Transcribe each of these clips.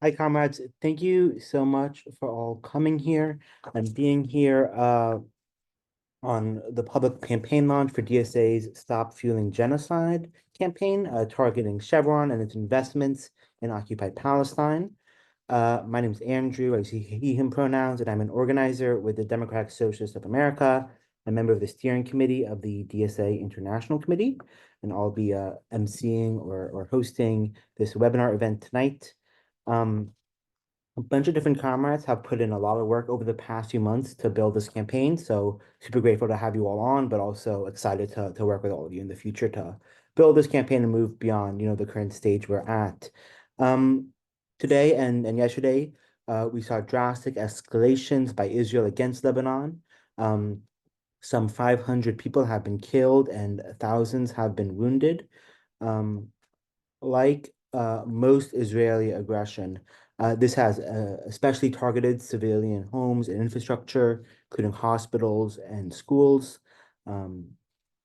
Hi, comrades. Thank you so much for all coming here and being here on the public campaign launch for DSA's Stop Fueling Genocide campaign, targeting Chevron and its investments in occupied Palestine. My name is Andrew. I use he, him pronouns, and I'm an organizer with the Democratic Socialists of America, a member of the steering committee of the DSA International Committee, and I'll be emceeing or hosting this webinar event tonight. A bunch of different comrades have put in a lot of work over the past few months to build this campaign. So super grateful to have you all on, but also excited to work with all of you in the future to build this campaign and move beyond, the current stage we're at. Today and yesterday, we saw drastic escalations by Israel against Lebanon. Some 500 people have been killed and thousands have been wounded. Like most Israeli aggression, this has especially targeted civilian homes and infrastructure, including hospitals and schools. Um,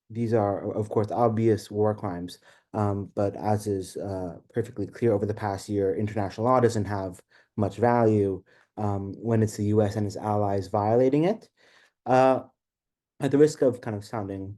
these are, of course, obvious war crimes, but as is perfectly clear over the past year, international law doesn't have much value when it's the US and its allies violating it. Uh, at the risk of kind of sounding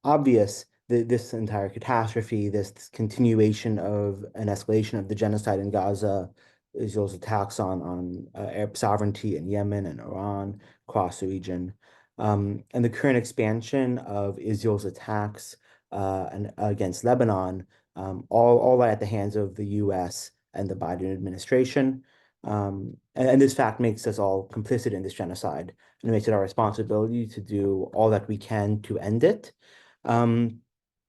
obvious, this entire catastrophe, this continuation of an escalation of the genocide in Gaza, Israel's attacks on Arab sovereignty in Yemen and Iran across the region, and the current expansion of Israel's attacks and against Lebanon, all at the hands of the U.S. and the Biden administration. And this fact makes us all complicit in this genocide, and it makes it our responsibility to do all that we can to end it. Um,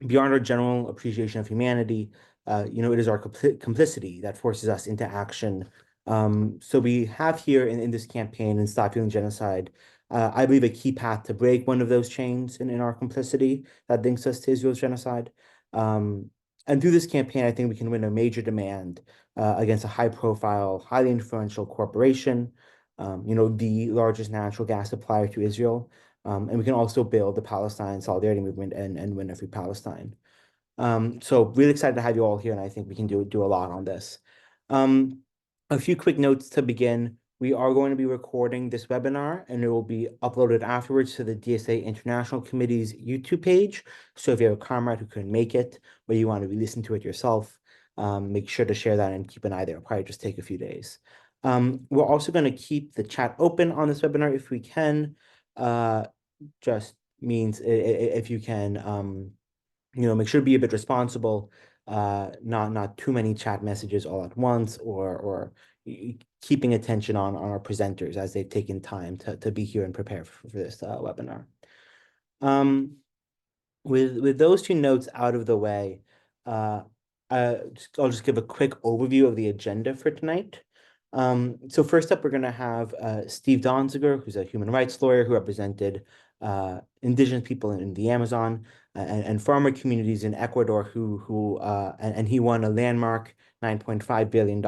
Beyond our general appreciation of humanity, it is our complicity that forces us into action. So we have here in this campaign in Stop Fueling Genocide, I believe a key path to break one of those chains in our complicity that links us to Israel's genocide. And through this campaign, I think we can win a major demand against a high-profile, highly influential corporation, the largest natural gas supplier to Israel. And we can also build the Palestine solidarity movement and win a free Palestine. So really excited to have you all here, and I think we can do a lot on this. A few quick notes to begin. We are going to be recording this webinar, and it will be uploaded afterwards to the DSA International Committee's YouTube page. So if you have a comrade who couldn't make it, or you want to re-listen to it yourself, make sure to share that and keep an eye there. It'll probably just take a few days. We're also going to keep the chat open on this webinar if we can. Just means if you can, make sure to be a bit responsible, not too many chat messages all at once, or keeping attention on our presenters as they've taken time to be here and prepare for this webinar. With those two notes out of the way, I'll just give a quick overview of the agenda for tonight. So first up, we're going to have Steve Donziger, who's a human rights lawyer who represented indigenous people in the Amazon and farmer communities in Ecuador, and he won a landmark $9.5 billion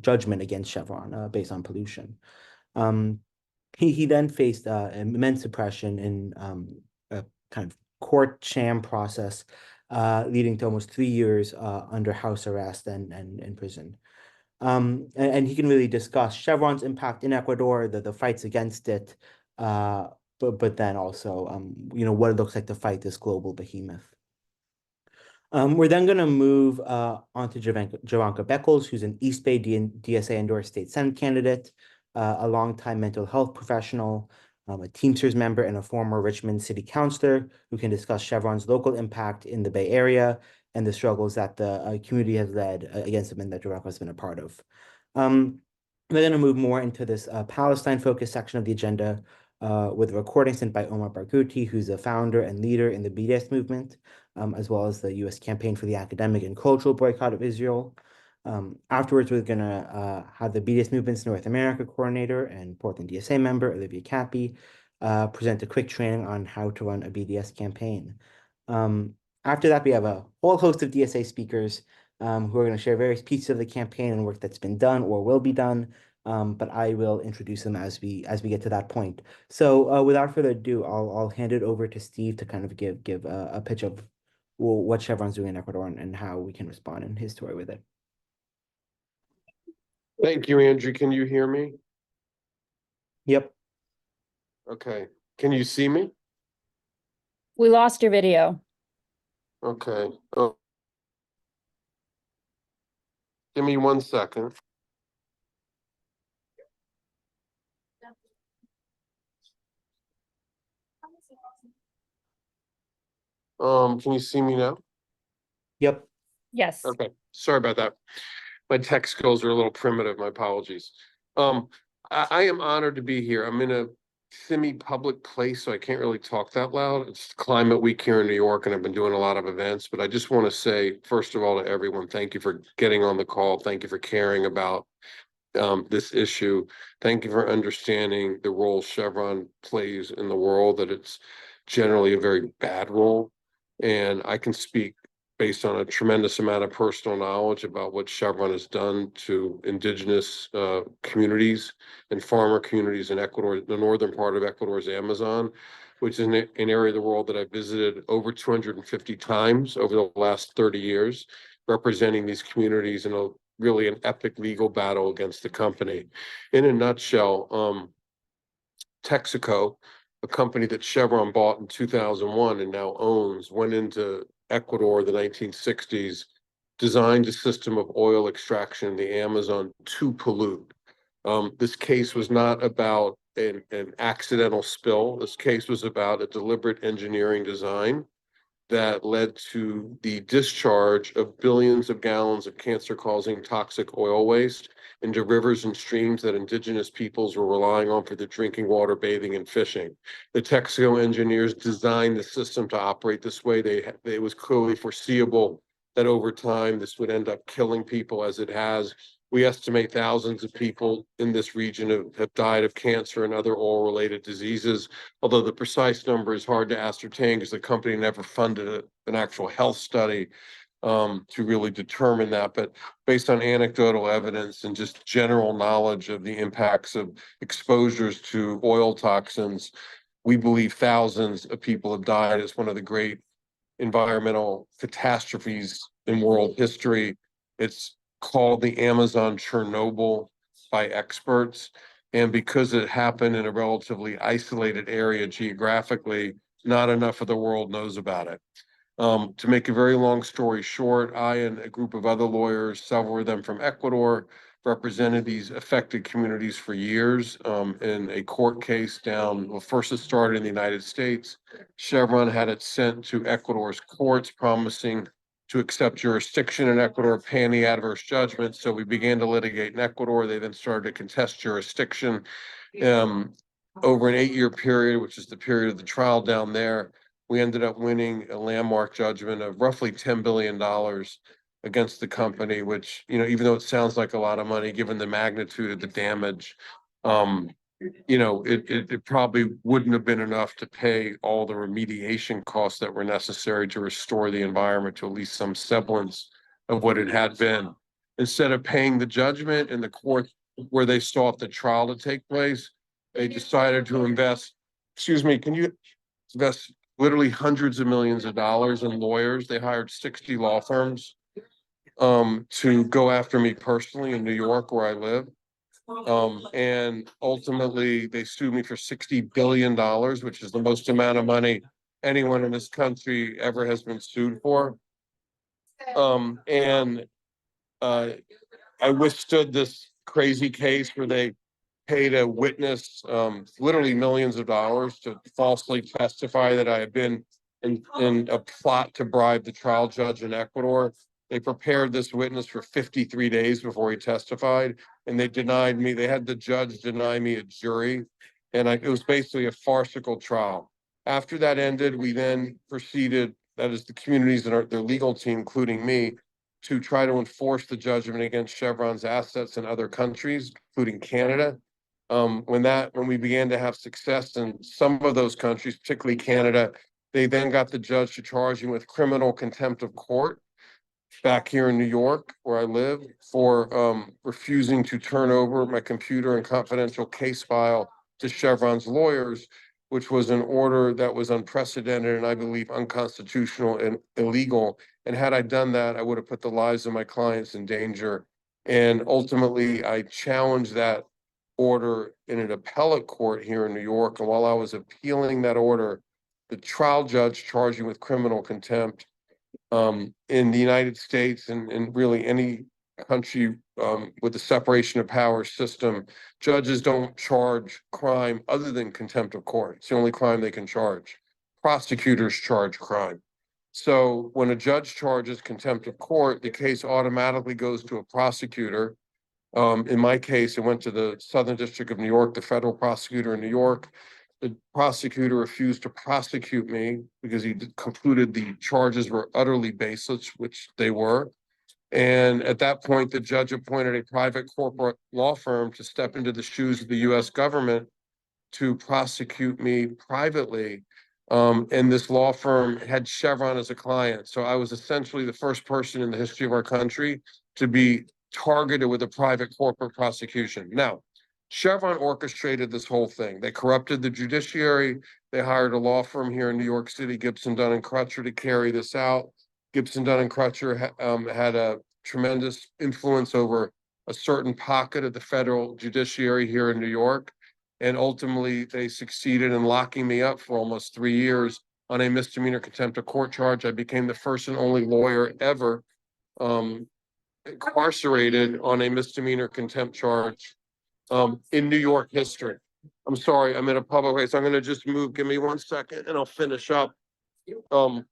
judgment against Chevron based on pollution. He then faced immense suppression in a kind of court sham process, leading to almost 3 years under house arrest and in prison. And he can really discuss Chevron's impact in Ecuador, the fights against it, but then also what it looks like to fight this global behemoth. We're then going to move on to Jovanka Beckles, who's an East Bay DSA endorsed state Senate candidate, a longtime mental health professional, a Teamsters member, and a former Richmond City Councilor who can discuss Chevron's local impact in the Bay Area and the struggles that the community has led against them and that Jovanka has been a part of. We're going to move more into this Palestine-focused section of the agenda with a recording sent by Omar Barghouti, who's a founder and leader in the BDS movement, as well as the U.S. campaign for the academic and cultural boycott of Israel. Afterwards, we're going to have the BDS Movement's North America coordinator and Portland DSA member, Olivia Katbi, present a quick training on how to run a BDS campaign. After that, we have a whole host of DSA speakers who are going to share various pieces of the campaign and work that's been done or will be done. But I will introduce them as we get to that point. So without further ado, I'll hand it over to Steve to kind of give a pitch of what Chevron's doing in Ecuador and how we can respond in his story with it. Thank you, Andrew. Can you hear me? Yep. Okay. Can you see me? We lost your video. Okay. Oh, give me 1 second. Can you see me now? Yep. Yes. Okay. Sorry about that. My tech skills are a little primitive. My apologies. Um, I am honored to be here. I'm in a semi-public place, so I can't really talk that loud. It's Climate Week here in New York, and I've been doing a lot of events. But I just want to say, first of all, to everyone, thank you for getting on the call. Thank you for caring about this issue. Thank you for understanding the role Chevron plays in the world, that it's generally a very bad role. And I can speak based on a tremendous amount of personal knowledge about what Chevron has done to indigenous communities and farmer communities in Ecuador, the northern part of Ecuador's Amazon, which is an area of the world that I visited over 250 times over the last 30 years, representing these communities in a really an epic legal battle against the company. In a nutshell, Texaco, a company that Chevron bought in 2001 and now owns, went into Ecuador in the 1960s, designed a system of oil extraction in the Amazon to pollute. This case was not about an accidental spill. This case was about a deliberate engineering design that led to the discharge of billions of gallons of cancer-causing toxic oil waste into rivers and streams that indigenous peoples were relying on for their drinking water, bathing, and fishing. The Texaco engineers designed the system to operate this way. It was clearly foreseeable that over time this would end up killing people, as it has. We estimate thousands of people in this region have died of cancer and other oil-related diseases, although the precise number is hard to ascertain because the company never funded an actual health study to really determine that. But based on anecdotal evidence and just general knowledge of the impacts of exposures to oil toxins, we believe thousands of people have died. It's one of the great environmental catastrophes in world history. It's called the Amazon Chernobyl by experts. And because it happened in a relatively isolated area geographically, not enough of the world knows about it. To make a very long story short, I and a group of other lawyers, several of them from Ecuador, represented these affected communities for years in a court case down, well, first it started in the United States. Chevron had it sent to Ecuador's courts, promising to accept jurisdiction in Ecuador, pay any adverse judgment. So we began to litigate in Ecuador. They then started to contest jurisdiction. Over an 8-year period, which is the period of the trial down there, we ended up winning a landmark judgment of roughly $10 billion against the company, which, even though it sounds like a lot of money, given the magnitude of the damage, it probably wouldn't have been enough to pay all the remediation costs that were necessary to restore the environment to at least some semblance of what it had been. Instead of paying the judgment in the court where they sought the trial to take place, they decided to invest, invest literally hundreds of millions of dollars in lawyers. They hired 60 law firms to go after me personally in New York, where I live. And ultimately, they sued me for $60 billion, which is the most amount of money anyone in this country ever has been sued for. And I withstood this crazy case where they paid a witness literally millions of dollars to falsely testify that I had been in a plot to bribe the trial judge in Ecuador. They prepared this witness for 53 days before he testified, and they denied me. They had the judge deny me a jury, and it was basically a farcical trial. After that ended, we then proceeded, that is the communities and their legal team, including me, to try to enforce the judgment against Chevron's assets in other countries, including Canada. When we began to have success in some of those countries, particularly Canada, they then got the judge to charge him with criminal contempt of court back here in New York, where I live, for refusing to turn over my computer and confidential case file to Chevron's lawyers, which was an order that was unprecedented and I believe unconstitutional and illegal. And had I done that, I would have put the lives of my clients in danger And ultimately, I challenged that order in an appellate court here in New York. And while I was appealing that order, the trial judge charged me with criminal contempt. In the United States and really any country with the separation of powers system, judges don't charge crime other than contempt of court. It's the only crime they can charge. Prosecutors charge crime. So when a judge charges contempt of court, the case automatically goes to a prosecutor. In my case, it went to the Southern District of New York, the federal prosecutor in New York. The prosecutor refused to prosecute me because he concluded the charges were utterly baseless, which they were. And at that point, the judge appointed a private corporate law firm to step into the shoes of the US government to prosecute me privately. And this law firm had Chevron as a client. So I was essentially the first person in the history of our country to be targeted with a private corporate prosecution. Now, Chevron orchestrated this whole thing. They corrupted the judiciary. They hired a law firm here in New York City, Gibson, Dunn and Crutcher, to carry this out. Gibson, Dunn and Crutcher had a tremendous influence over a certain pocket of the federal judiciary here in New York. And ultimately, they succeeded in locking me up for almost 3 years on a misdemeanor contempt of court charge. I became the first and only lawyer ever incarcerated on a misdemeanor contempt charge in New York history. I'm sorry, I'm in a public place. I'm going to just move. Give me 1 second and I'll finish up. I'm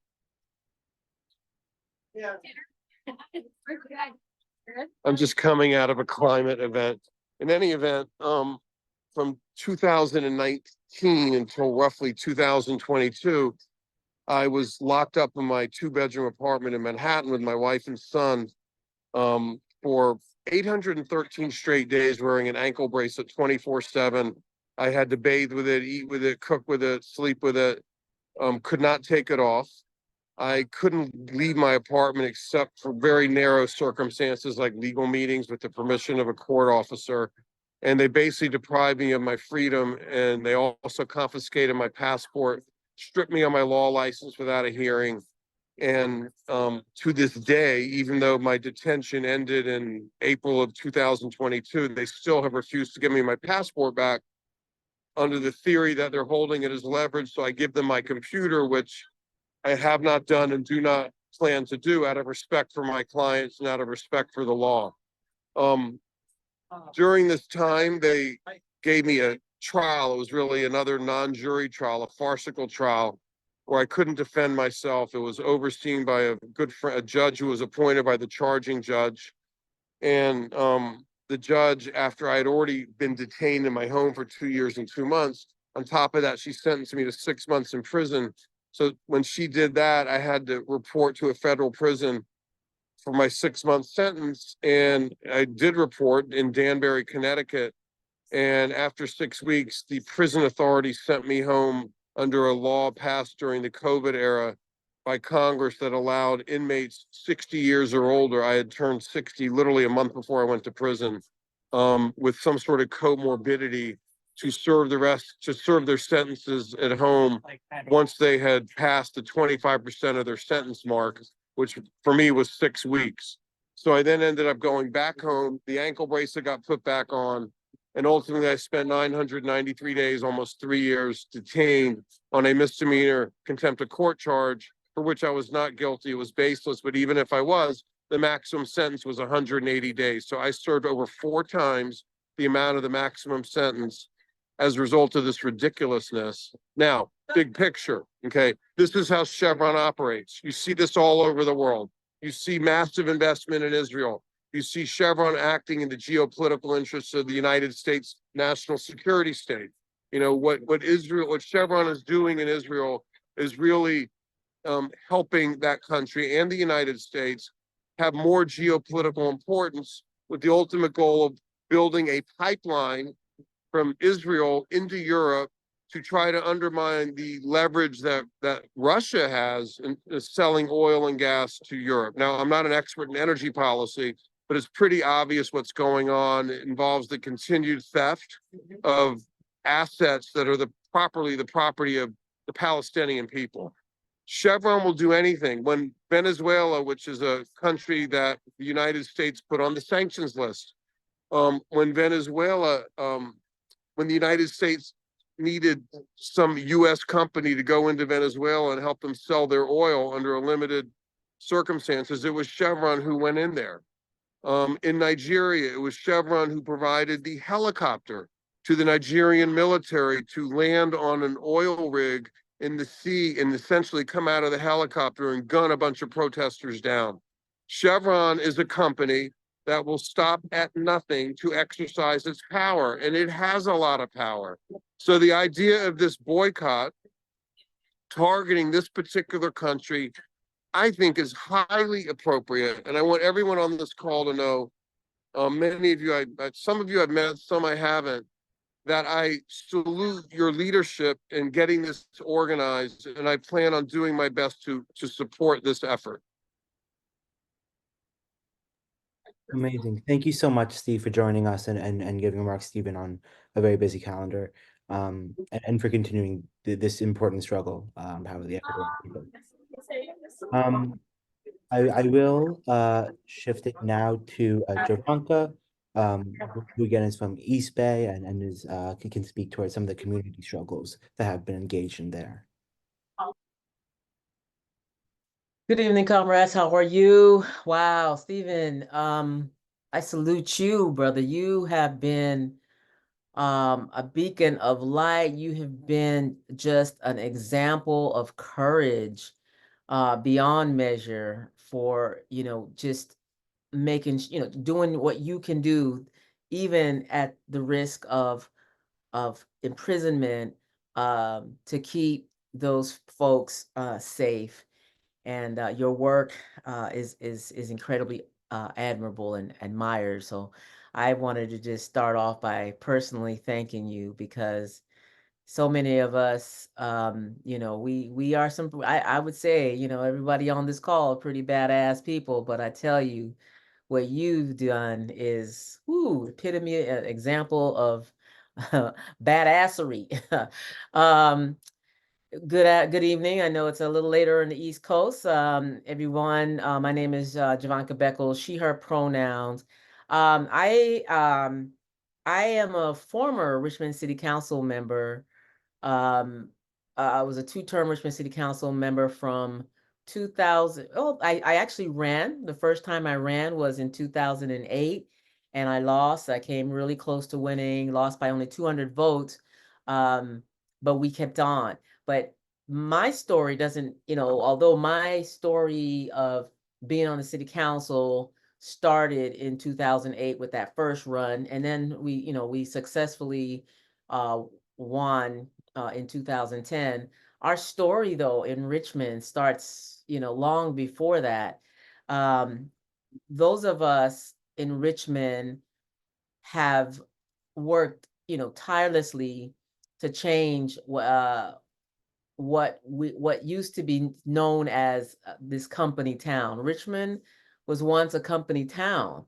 just coming out of a climate event. In any event, from 2019 until roughly 2022, I was locked up in my 2-bedroom apartment in Manhattan with my wife and son for 813 straight days, wearing an ankle bracelet 24/7. I had to bathe with it, eat with it, cook with it, sleep with it, could not take it off. I couldn't leave my apartment except for very narrow circumstances like legal meetings with the permission of a court officer. And they basically deprived me of my freedom, and they also confiscated my passport, stripped me of my law license without a hearing. And to this day, even though my detention ended in April of 2022, they still have refused to give me my passport back under the theory that they're holding it as leverage. So I give them my computer, which I have not done and do not plan to do out of respect for my clients and out of respect for the law. During this time, they gave me a trial. It was really another non-jury trial, a farcical trial, where I couldn't defend myself. It was overseen by a good friend, a judge who was appointed by the charging judge. And the judge, after I had already been detained in my home for 2 years and 2 months, on top of that, she sentenced me to 6 months in prison. So when she did that, I had to report to a federal prison for my 6-month sentence. And I did report in Danbury, Connecticut. And after 6 weeks, the prison authorities sent me home under a law passed during the COVID era by Congress that allowed inmates 60 years or older. I had turned 60 literally a month before I went to prison, with some sort of comorbidity, to serve their sentences at home once they had passed the 25% of their sentence mark, which for me was 6 weeks. So I then ended up going back home. The ankle bracelet got put back on. And ultimately, I spent 993 days, almost 3 years, detained on a misdemeanor contempt of court charge for which I was not guilty. It was baseless. But even if I was, the maximum sentence was 180 days. So I served over 4 times the amount of the maximum sentence as a result of this ridiculousness. Now, big picture, okay? This is how Chevron operates. You see this all over the world. You see massive investment in Israel. You see Chevron acting in the geopolitical interests of the United States national security state. You know, what Chevron is doing in Israel is really helping that country and the United States have more geopolitical importance, with the ultimate goal of building a pipeline from Israel into Europe to try to undermine the leverage that Russia has in selling oil and gas to Europe. Now, I'm not an expert in energy policy, but it's pretty obvious what's going on. It involves the continued theft of assets that are the property of the Palestinian people. Chevron will do anything. When Venezuela, which is a country that the United States put on the sanctions list, when when the United States needed some U.S. company to go into Venezuela and help them sell their oil under a limited circumstances, it was Chevron who went in there. In Nigeria, it was Chevron who provided the helicopter to the Nigerian military to land on an oil rig in the sea and essentially come out of the helicopter and gun a bunch of protesters down. Chevron is a company that will stop at nothing to exercise its power, and it has a lot of power. So the idea of this boycott targeting this particular country, I think, is highly appropriate. And I want everyone on this call to know, many of you, some of you I've met, some I haven't, that I salute your leadership in getting this organized, and I plan on doing my best to support this effort. Amazing. Thank you so much, Steve, for joining us and giving remarks, Stephen, on a very busy calendar, and for continuing this important struggle, how the Ecuador people. I will shift it now to Jovanka, who again is from East Bay and is can speak towards some of the community struggles that have been engaged in there. Good evening, comrades. How are you? Wow, Stephen, I salute you, brother. You have been a beacon of light. You have been just an example of courage beyond measure for, just making, doing what you can do, even at the risk of imprisonment, to keep those folks safe. And your work is incredibly admirable and admired. So I wanted to just start off by personally thanking you, because so many of us, we are some, I would say, everybody on this call are pretty badass people, but I tell you, what you've done is, epitome, example of badassery. Good evening. I know it's a little later in the East Coast. Everyone, my name is Jovanka Beckles, she, her pronouns. I am a former Richmond City Council member. I was a two-term Richmond City Council member from 2000. I actually ran. The first time I ran was in 2008, and I lost. I came really close to winning, lost by only 200 votes, but we kept on. But my story doesn't, although my story of being on the city council started in 2008 with that first run, and then we successfully won in 2010. Our story, though, in Richmond starts, long before that. Those of us in Richmond have worked, tirelessly to change what used to be known as this company town. Richmond was once a company town.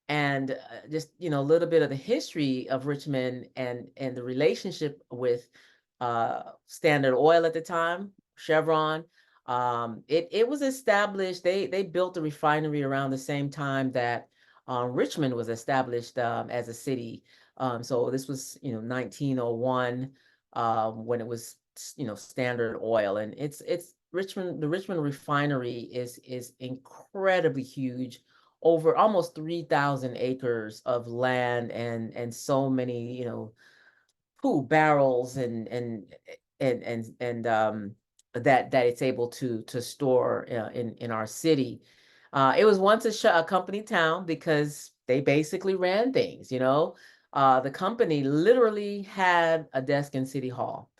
And just, a little bit of the history of Richmond and the relationship with Standard Oil at the time, Chevron. It was established, they built a refinery around the same time that Richmond was established as a city. So this was, 1901, when it was, Standard Oil. And it's Richmond, the Richmond refinery is incredibly huge, over almost 3,000 acres of land, and so many, barrels and that it's able to store in our city. It was once a company town because they basically ran things. The company literally had a desk in City Hall.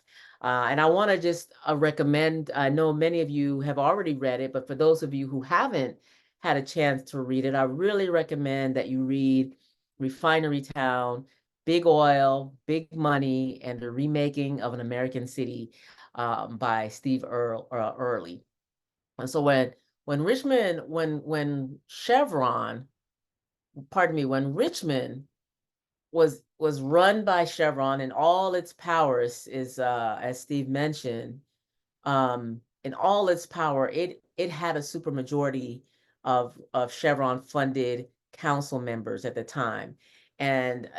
And I want to just recommend, I know many of you have already read it, but for those of you who haven't had a chance to read it, I really recommend that you read Refinery Town, Big Oil, Big Money, and the Remaking of an American City by Steve Early. And so when Richmond was run by Chevron and all its powers is, as Steve mentioned, in all its power, it had a supermajority of Chevron funded council members at the time, and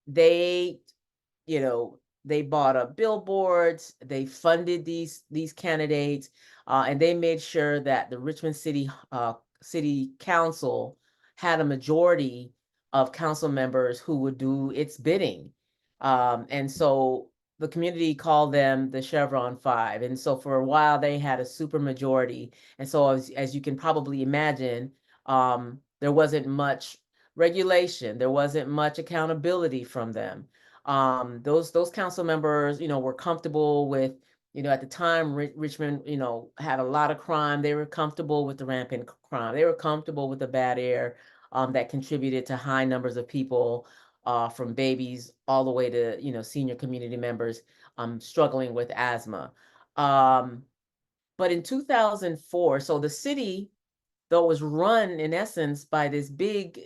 they, you know, they bought up billboards, they funded these candidates, and they made sure that the Richmond City Council had a majority of council members who would do its bidding. And so the community called them the Chevron Five. And so for a while they had a super majority. And so as you can probably imagine, there wasn't much regulation, there wasn't much accountability from them. Those council members, were comfortable with, at the time, Richmond, had a lot of crime. They were comfortable with the rampant crime. They were comfortable with the bad air that contributed to high numbers of people, from babies all the way to, senior community members struggling with asthma. But in 2004, so the city, though it was run in essence by this big,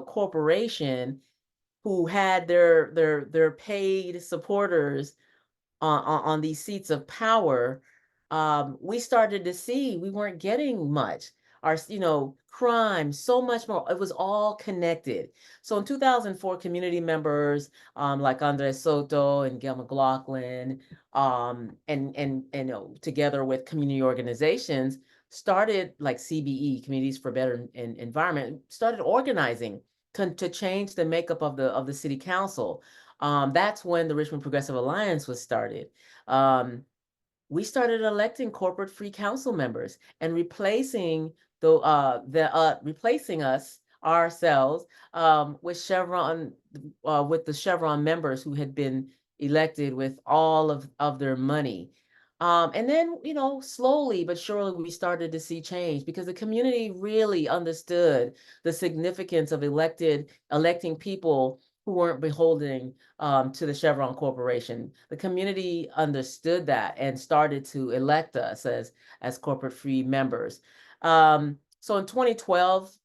corporation who had their paid supporters on these seats of power, we started to see we weren't getting much. Our, crime, so much more. It was all connected. So in 2004, community members like Andres Soto and Gail McLaughlin, and together with community organizations, started, like CBE, Communities for Better Environment, started organizing to change the makeup of the city council. That's when the Richmond Progressive Alliance was started. We started electing corporate free council members and replacing replacing ourselves with Chevron, with the Chevron members who had been elected with all of their money. And then, slowly but surely we started to see change because the community really understood the significance of electing people who weren't beholden to the Chevron Corporation. The community understood that and started to elect us as corporate free members. So in 2012,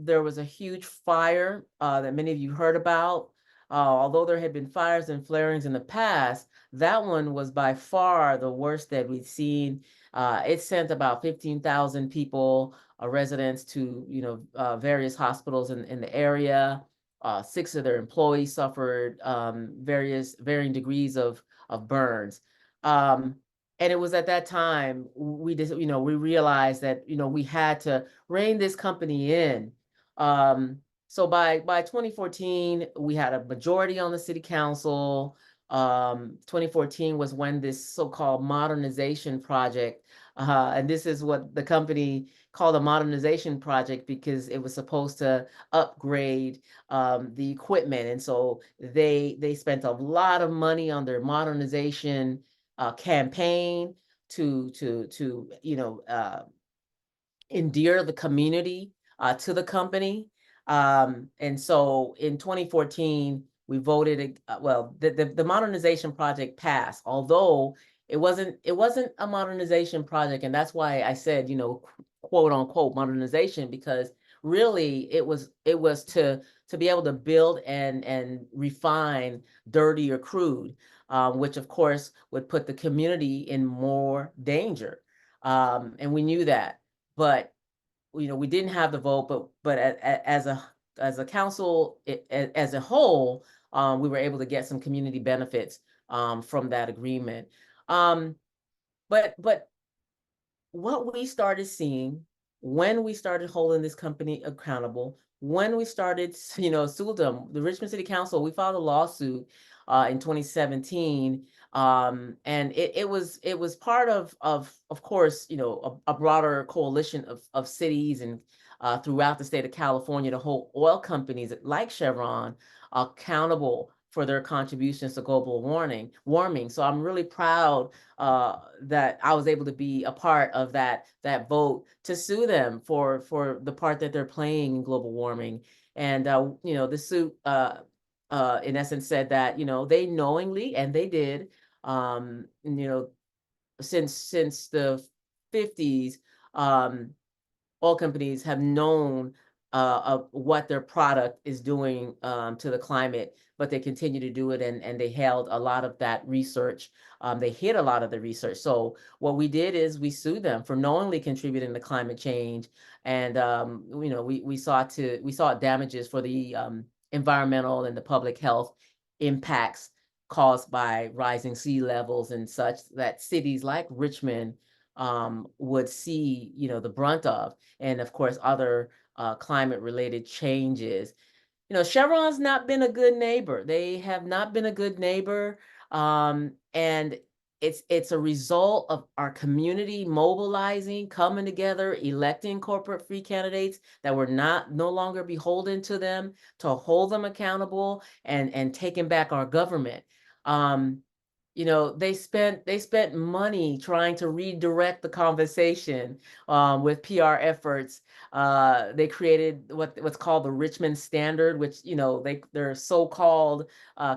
there was a huge fire that many of you heard about. Although there had been fires and flarings in the past, that one was by far the worst that we'd seen. It sent about 15,000 people, residents, to various hospitals in the area. 6 of their employees suffered varying degrees of burns. And it was at that time we realized that we had to rein this company in. So by 2014, we had a majority on the city council. 2014 was when this so-called modernization project, and this is what the company called a modernization project because it was supposed to upgrade the equipment. And so they spent a lot of money on their modernization campaign to endear the community to the company. And so in 2014, we voted, the modernization project passed, although it wasn't a modernization project. And that's why I said, quote unquote modernization, because really it was to be able to build and refine dirty or crude, which of course would put the community in more danger. And we knew that. But we didn't have the vote, but as a council, as a whole, we were able to get some community benefits from that agreement. But what we started seeing when we started holding this company accountable, when we started, sue them, the Richmond City Council, we filed a lawsuit in 2017. And it was part of course, a broader coalition of cities and throughout the state of California to hold oil companies like Chevron accountable for their contributions to global warming. So I'm really proud that I was able to be a part of that vote to sue them for the part that they're playing in global warming. And the suit in essence said that they knowingly, and they did, since the 50s, oil companies have known of what their product is doing to the climate, but they continue to do it, and they held a lot of that research. They hid a lot of the research. So what we did is we sued them for knowingly contributing to climate change, and we sought damages for the environmental and the public health impacts caused by rising sea levels and such that cities like Richmond would see, the brunt of, and of course other climate related changes. Chevron's not been a good neighbor. They have not been a good neighbor. And it's a result of our community mobilizing, coming together, electing corporate free candidates that were no longer beholden to them, to hold them accountable, and taking back our government. They spent money trying to redirect the conversation with PR efforts. They created what's called the Richmond Standard, which they're so-called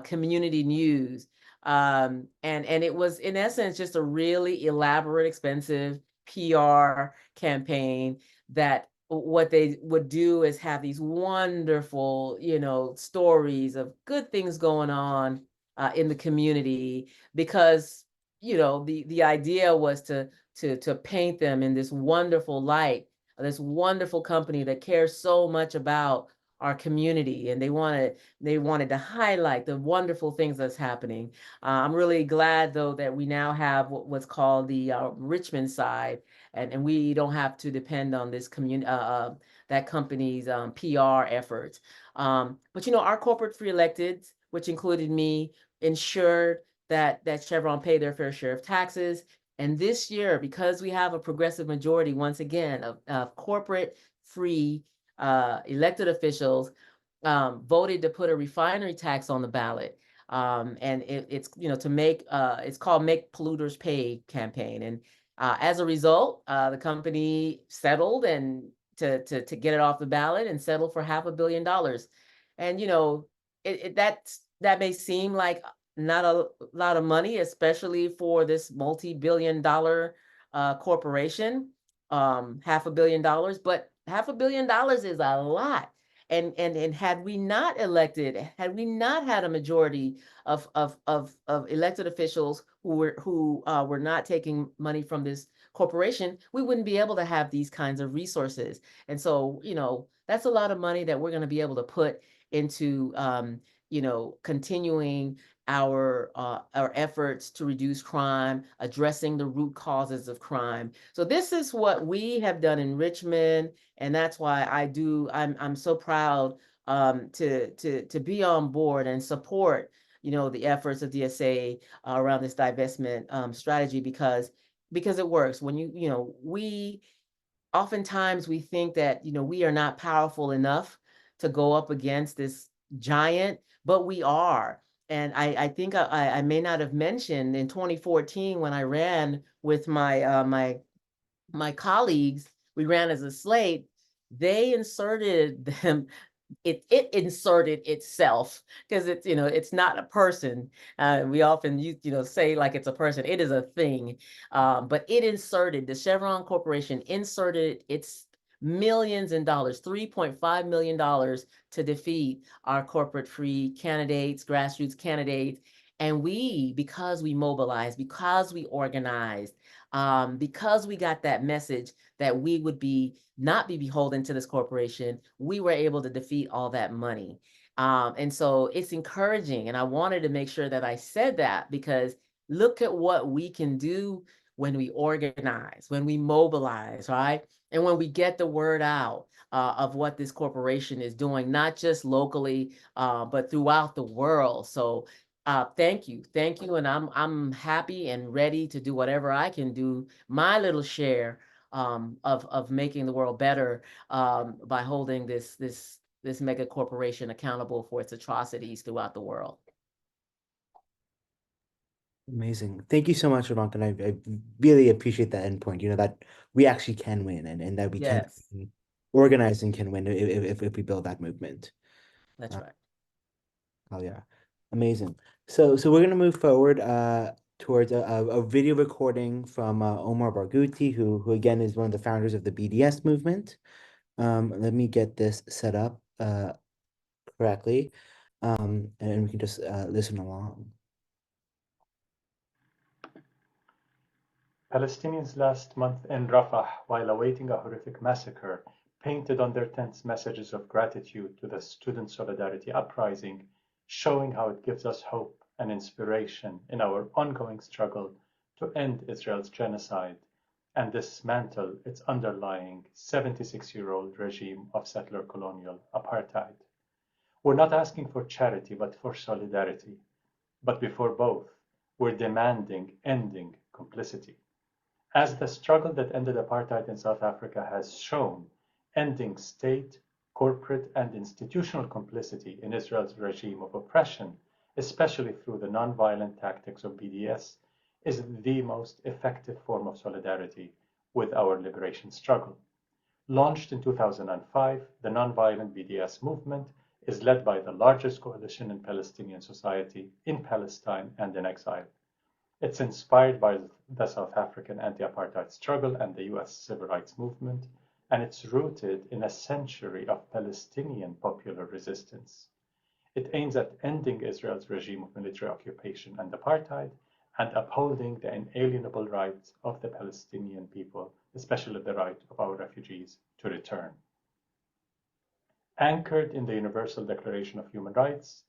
community news, and it was in essence just a really elaborate, expensive PR campaign that what they would do is have these wonderful stories of good things going on in the community, because the idea was to paint them in this wonderful light, this wonderful company that cares so much about our community, and they wanted to highlight the wonderful things that's happening. I'm really glad though that we now have what's called the Richmond side, and we don't have to depend on this community that company's PR efforts. But our corporate free electeds, which included me, ensured that Chevron paid their fair share of taxes. And this year, because we have a progressive majority, once again, of corporate free elected officials, voted to put a refinery tax on the ballot. And it's to make it's called Make Polluters Pay campaign. And as a result, the company settled and to get it off the ballot, and settled for $500 million. And that may seem like not a lot of money, especially for this multi-billion-dollar corporation, $500 million, but $500 million is a lot. And had we not had a majority of elected officials who were not taking money from this corporation, we wouldn't be able to have these kinds of resources. And so, that's a lot of money that we're going to be able to put into continuing our efforts to reduce crime, addressing the root causes of crime. So this is what we have done in Richmond, and that's why I'm so proud to be on board and support the efforts of DSA around this divestment strategy, because it works. When we oftentimes we think that we are not powerful enough to go up against this giant, but we are. And I think I may not have mentioned in 2014 when I ran with my colleagues, we ran as a slate. They inserted them. It inserted itself, because it's not a person. We often say like it's a person. It is a thing. But the Chevron Corporation inserted its millions in dollars, $3.5 million, to defeat our corporate free candidates, grassroots candidates. And because we mobilized, because we organized, because we got that message that we would not be beholden to this corporation, we were able to defeat all that money. And so it's encouraging. And I wanted to make sure that I said that, because look at what we can do when we organize, when we mobilize, right? And when we get the word out of what this corporation is doing, not just locally, but throughout the world. So thank you. And I'm happy and ready to do whatever I can do, my little share of making the world better by holding this mega corporation accountable for its atrocities throughout the world. Amazing. Thank you so much, Jovanka. And I really appreciate that endpoint, that we actually can win, and that we Yes. can organize and can win if we build that movement. That's right. Oh yeah, amazing. So we're gonna move forward towards a video recording from Omar Barghouti, who again is one of the founders of the BDS movement. Let me get this set up correctly, and we can just listen along. Palestinians last month in Rafah, while awaiting a horrific massacre, painted on their tents messages of gratitude to the student solidarity uprising, showing how it gives us hope and inspiration in our ongoing struggle to end Israel's genocide and dismantle its underlying 76-year-old regime of settler colonial apartheid. We're not asking for charity, but for solidarity. But before both, we're demanding ending complicity. As the struggle that ended apartheid in South Africa has shown, ending state, corporate, and institutional complicity in Israel's regime of oppression, especially through the nonviolent tactics of BDS, is the most effective form of solidarity with our liberation struggle. Launched in 2005, the nonviolent BDS movement is led by the largest coalition in Palestinian society in Palestine and in exile. It's inspired by the South African anti-apartheid struggle and the US civil rights movement, and it's rooted in a century of Palestinian popular resistance. It aims at ending Israel's regime of military occupation and apartheid and upholding the inalienable rights of the Palestinian people, especially the right of our refugees to return. Anchored in the Universal Declaration of Human Rights,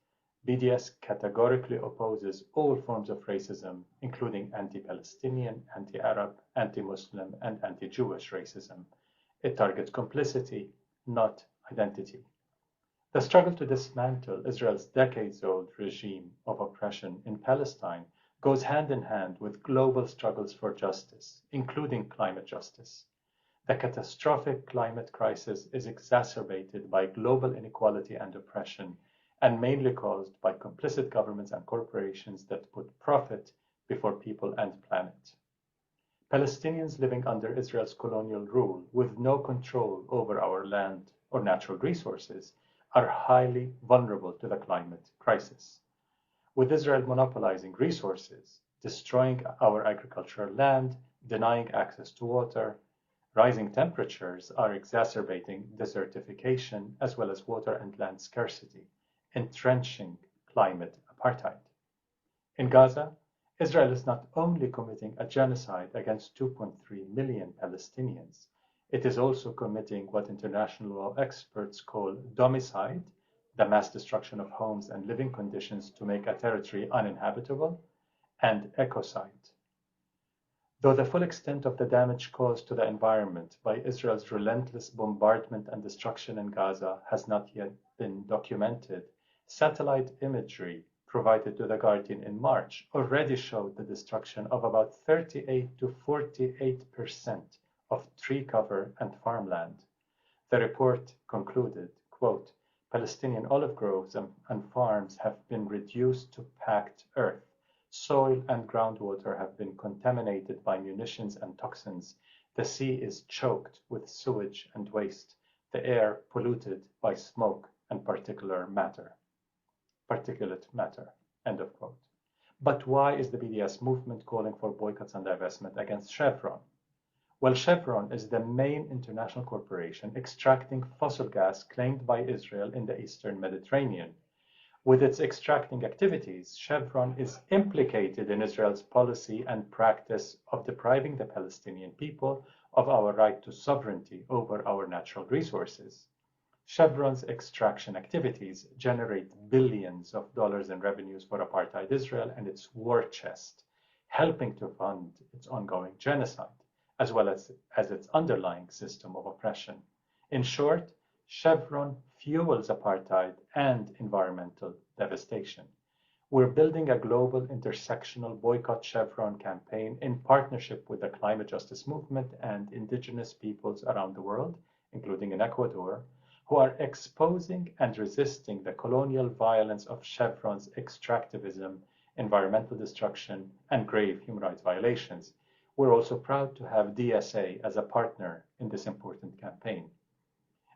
BDS categorically opposes all forms of racism, including anti-Palestinian, anti-Arab, anti-Muslim, and anti-Jewish racism. It targets complicity, not identity. The struggle to dismantle Israel's decades-old regime of oppression in Palestine goes hand in hand with global struggles for justice, including climate justice. The catastrophic climate crisis is exacerbated by global inequality and oppression, and mainly caused by complicit governments and corporations that put profit before people and planet. Palestinians living under Israel's colonial rule with no control over our land or natural resources are highly vulnerable to the climate crisis. With Israel monopolizing resources, destroying our agricultural land, denying access to water, rising temperatures are exacerbating desertification as well as water and land scarcity, entrenching climate apartheid. In Gaza, Israel is not only committing a genocide against 2.3 million Palestinians, it is also committing what international law experts call domicide, the mass destruction of homes and living conditions to make a territory uninhabitable, and ecocide. Though the full extent of the damage caused to the environment by Israel's relentless bombardment and destruction in Gaza has not yet been documented, satellite imagery provided to The Guardian in March already showed the destruction of about 38 to 48% of tree cover and farmland. The report concluded, quote, Palestinian olive groves and farms have been reduced to packed earth. Soil and groundwater have been contaminated by munitions and toxins. The sea is choked with sewage and waste. The air polluted by smoke and particulate matter. End of quote. But why is the BDS movement calling for boycotts and divestment against Chevron? Well, Chevron is the main international corporation extracting fossil gas claimed by Israel in the Eastern Mediterranean. With its extracting activities, Chevron is implicated in Israel's policy and practice of depriving the Palestinian people of our right to sovereignty over our natural resources. Chevron's extraction activities generate billions of dollars in revenues for apartheid Israel and its war chest, helping to fund its ongoing genocide, as well as its underlying system of oppression. In short, Chevron fuels apartheid and environmental devastation. We're building a global intersectional boycott Chevron campaign in partnership with the climate justice movement and indigenous peoples around the world, including in Ecuador, who are exposing and resisting the colonial violence of Chevron's extractivism, environmental destruction, and grave human rights violations. We're also proud to have DSA as a partner in this important campaign.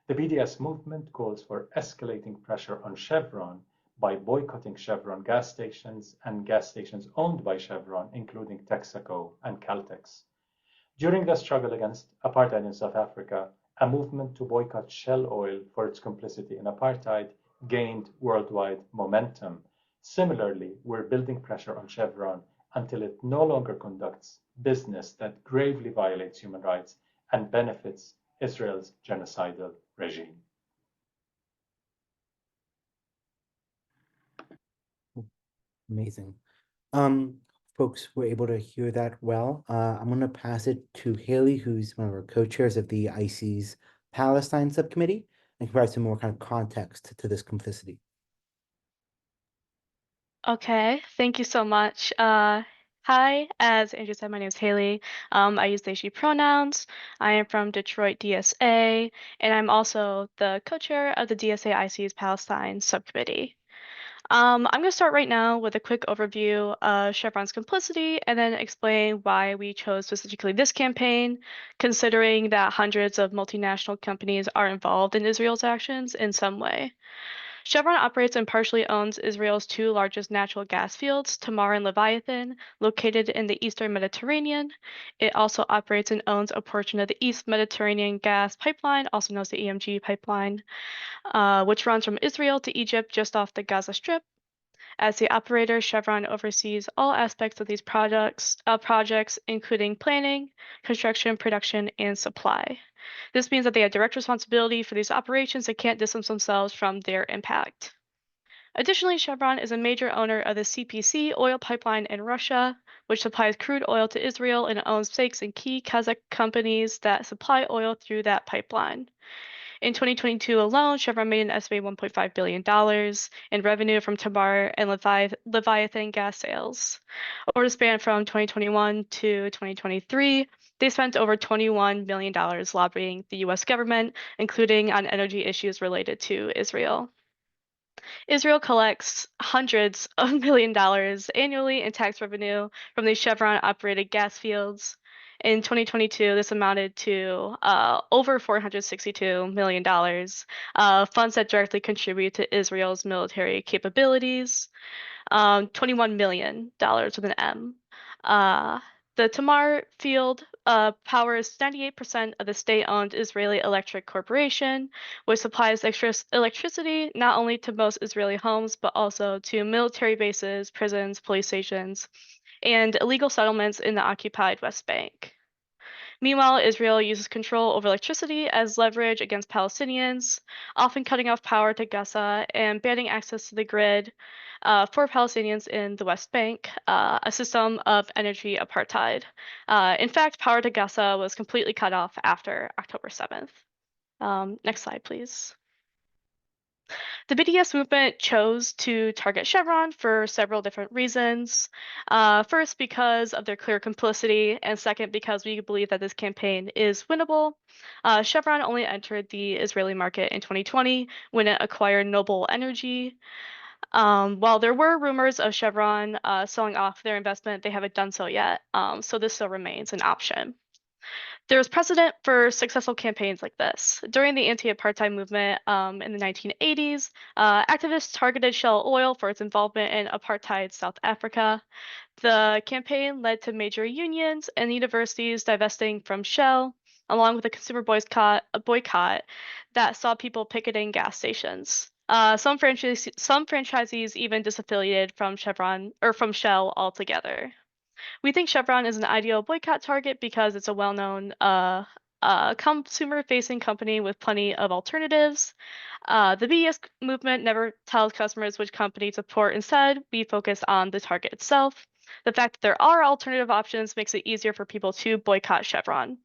The BDS movement calls for escalating pressure on Chevron by boycotting Chevron gas stations and gas stations owned by Chevron, including Texaco and Caltex. During the struggle against apartheid in South Africa, A movement to boycott Shell oil for its complicity in apartheid gained worldwide momentum. Similarly, we're building pressure on Chevron until it no longer conducts business that gravely violates human rights and benefits Israel's genocidal regime. Amazing. Folks were able to hear that well. I'm going to pass it to Haley, who's one of our co-chairs of the IC's Palestine subcommittee, and provide some more kind of context to this complicity. Okay, thank you so much. Hi, as Andrew said, my name is Haley. I use they, she pronouns. I am from Detroit DSA, and I'm also the co-chair of the DSA IC's Palestine subcommittee. I'm going to start right now with a quick overview of Chevron's complicity and then explain why we chose specifically this campaign, considering that hundreds of multinational companies are involved in Israel's actions in some way. Chevron operates and partially owns Israel's two largest natural gas fields, Tamar and Leviathan, located in the eastern Mediterranean. It also operates and owns a portion of the East Mediterranean Gas Pipeline, also known as the EMG pipeline, which runs from Israel to Egypt just off the Gaza Strip. As the operator, Chevron oversees all aspects of these projects, including planning, construction, production, and supply. This means that they have direct responsibility for these operations and can't distance themselves from their impact. Additionally, Chevron is a major owner of the CPC oil pipeline in Russia, which supplies crude oil to Israel and owns stakes in key Kazakh companies that supply oil through that pipeline. In 2022 alone, Chevron made an estimated $1.5 billion in revenue from Tamar and Leviathan gas sales. Over the span from 2021 to 2023, they spent over $21 million lobbying the US government, including on energy issues related to Israel. Israel collects hundreds of million dollars annually in tax revenue from these Chevron-operated gas fields. In 2022, this amounted to over $462 million, funds that directly contribute to Israel's military capabilities, $21 million with an M. The Tamar field powers 98% of the state-owned Israeli Electric Corporation, which supplies electricity not only to most Israeli homes, but also to military bases, prisons, police stations, and illegal settlements in the occupied West Bank. Meanwhile, Israel uses control over electricity as leverage against Palestinians, often cutting off power to Gaza and banning access to the grid for Palestinians in the West Bank, a system of energy apartheid. In fact, power to Gaza was completely cut off after October 7th. Next slide, please. The BDS movement chose to target Chevron for several different reasons. First, because of their clear complicity, and second, because we believe that this campaign is winnable. Chevron only entered the Israeli market in 2020 when it acquired Noble Energy. While there were rumors of Chevron selling off their investment, they haven't done so yet, so this still remains an option. There was precedent for successful campaigns like this. During the anti-apartheid movement in the 1980s, activists targeted Shell Oil for its involvement in apartheid South Africa. The campaign led to major unions and universities divesting from Shell, along with a consumer boycott that saw people picketing gas stations. Some franchisees even disaffiliated from Chevron or from Shell altogether. We think Chevron is an ideal boycott target because it's a well-known consumer-facing company with plenty of alternatives. The BDS movement never tells customers which company to support. Instead, we focus on the target itself. The fact that there are alternative options makes it easier for people to boycott Chevron.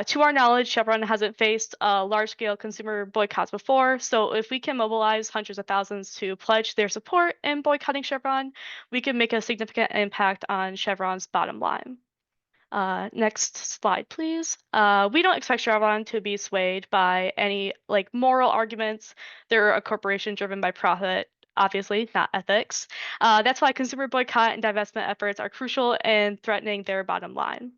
To our knowledge, Chevron hasn't faced large-scale consumer boycotts before, so if we can mobilize hundreds of thousands to pledge their support in boycotting Chevron, we can make a significant impact on Chevron's bottom line. Next slide, please. We don't expect Chevron to be swayed by any moral arguments. They're a corporation driven by profit, obviously, not ethics. That's why consumer boycott and divestment efforts are crucial in threatening their bottom line.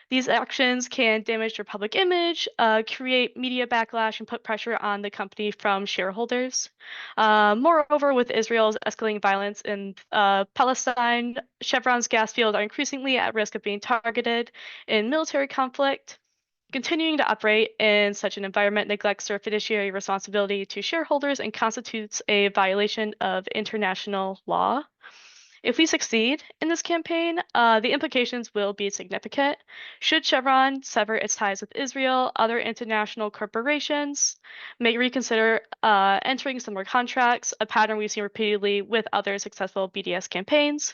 These actions can damage their public image, create media backlash, and put pressure on the company from shareholders. Moreover, with Israel's escalating violence in Palestine, Chevron's gas fields are increasingly at risk of being targeted in military conflict. Continuing to operate in such an environment neglects their fiduciary responsibility to shareholders and constitutes a violation of international law. If we succeed in this campaign, the implications will be significant. Should Chevron sever its ties with Israel, other international corporations may reconsider entering similar contracts, a pattern we've seen repeatedly with other successful BDS campaigns.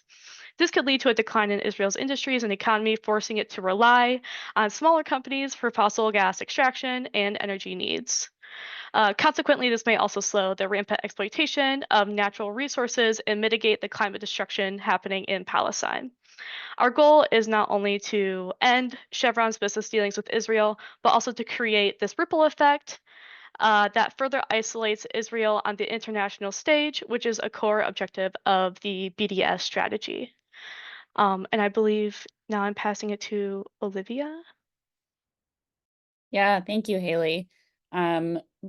This could lead to a decline in Israel's industries and economy, forcing it to rely on smaller companies for fossil gas extraction and energy needs. Consequently, this may also slow the rampant exploitation of natural resources and mitigate the climate destruction happening in Palestine. Our goal is not only to end Chevron's business dealings with Israel, but also to create this ripple effect that further isolates Israel on the international stage, which is a core objective of the BDS strategy. And I believe now I'm passing it to Olivia. Yeah, thank you, Haley.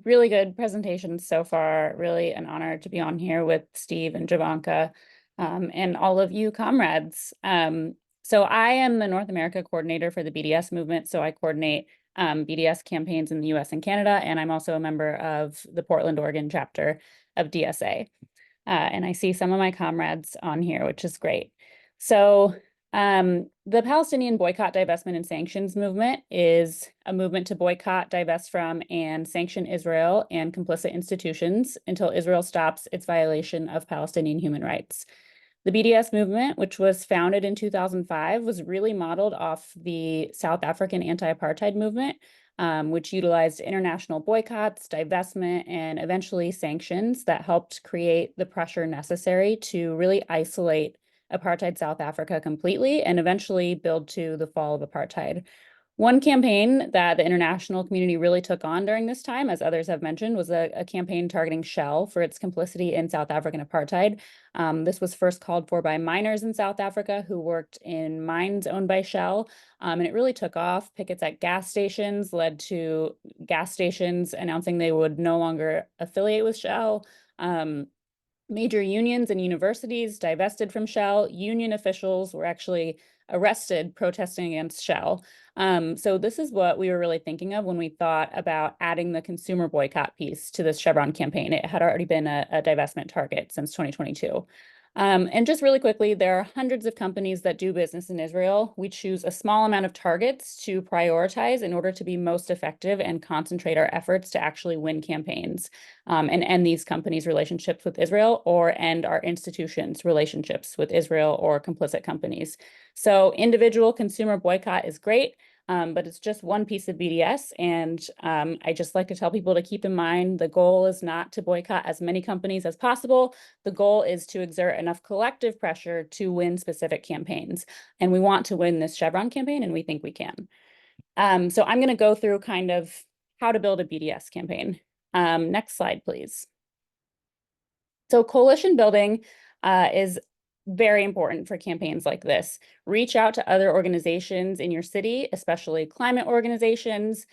Really good presentation so far. Really an honor to be on here with Steve and Jovanka, and all of you comrades. So I am the North America coordinator for the BDS movement. So I coordinate BDS campaigns in the US and Canada, and I'm also a member of the Portland, Oregon chapter of DSA. And I see some of my comrades on here, which is great. So the Palestinian boycott, divestment, and sanctions movement is a movement to boycott, divest from, and sanction Israel and complicit institutions until Israel stops its violation of Palestinian human rights. The BDS movement, which was founded in 2005, was really modeled off the South African anti-apartheid movement, which utilized international boycotts, divestment, and eventually sanctions that helped create the pressure necessary to really isolate apartheid South Africa completely and eventually build to the fall of apartheid. One campaign that the international community really took on during this time, as others have mentioned, was a campaign targeting Shell for its complicity in South African apartheid. This was first called for by miners in South Africa who worked in mines owned by Shell, and it really took off. Pickets at gas stations led to gas stations announcing they would no longer affiliate with Shell. Major unions and universities divested from Shell. Union officials were actually arrested protesting against Shell. So this is what we were really thinking of when we thought about adding the consumer boycott piece to this Chevron campaign. It had already been a divestment target since 2022. And just really quickly, there are hundreds of companies that do business in Israel. We choose a small amount of targets to prioritize in order to be most effective and concentrate our efforts to actually win campaigns, and end these companies' relationships with Israel or end our institutions' relationships with Israel or complicit companies. So individual consumer boycott is great. But it's just one piece of BDS. And I just like to tell people to keep in mind, the goal is not to boycott as many companies as possible. The goal is to exert enough collective pressure to win specific campaigns. And we want to win this Chevron campaign, and we think we can. So I'm going to go through kind of how to build a BDS campaign. Next slide, please. So coalition building is very important for campaigns like this. Reach out to other organizations in your city, especially climate organizations.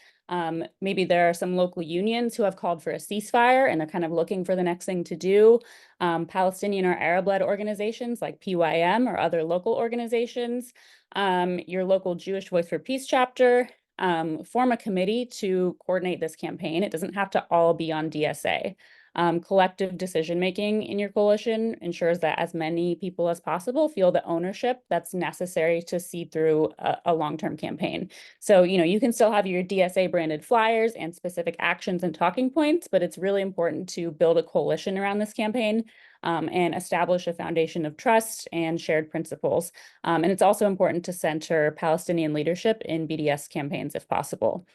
Maybe there are some local unions who have called for a ceasefire and they're kind of looking for the next thing to do. Palestinian or Arab-led organizations like PYM or other local organizations. Your local Jewish Voice for Peace chapter. Form a committee to coordinate this campaign. It doesn't have to all be on DSA. Collective decision-making in your coalition ensures that as many people as possible feel the ownership that's necessary to see through a long-term campaign. So, you can still have your DSA branded flyers and specific actions and talking points, but it's really important to build a coalition around this campaign, and establish a foundation of trust and shared principles. And it's also important to center Palestinian leadership in BDS campaigns if possible.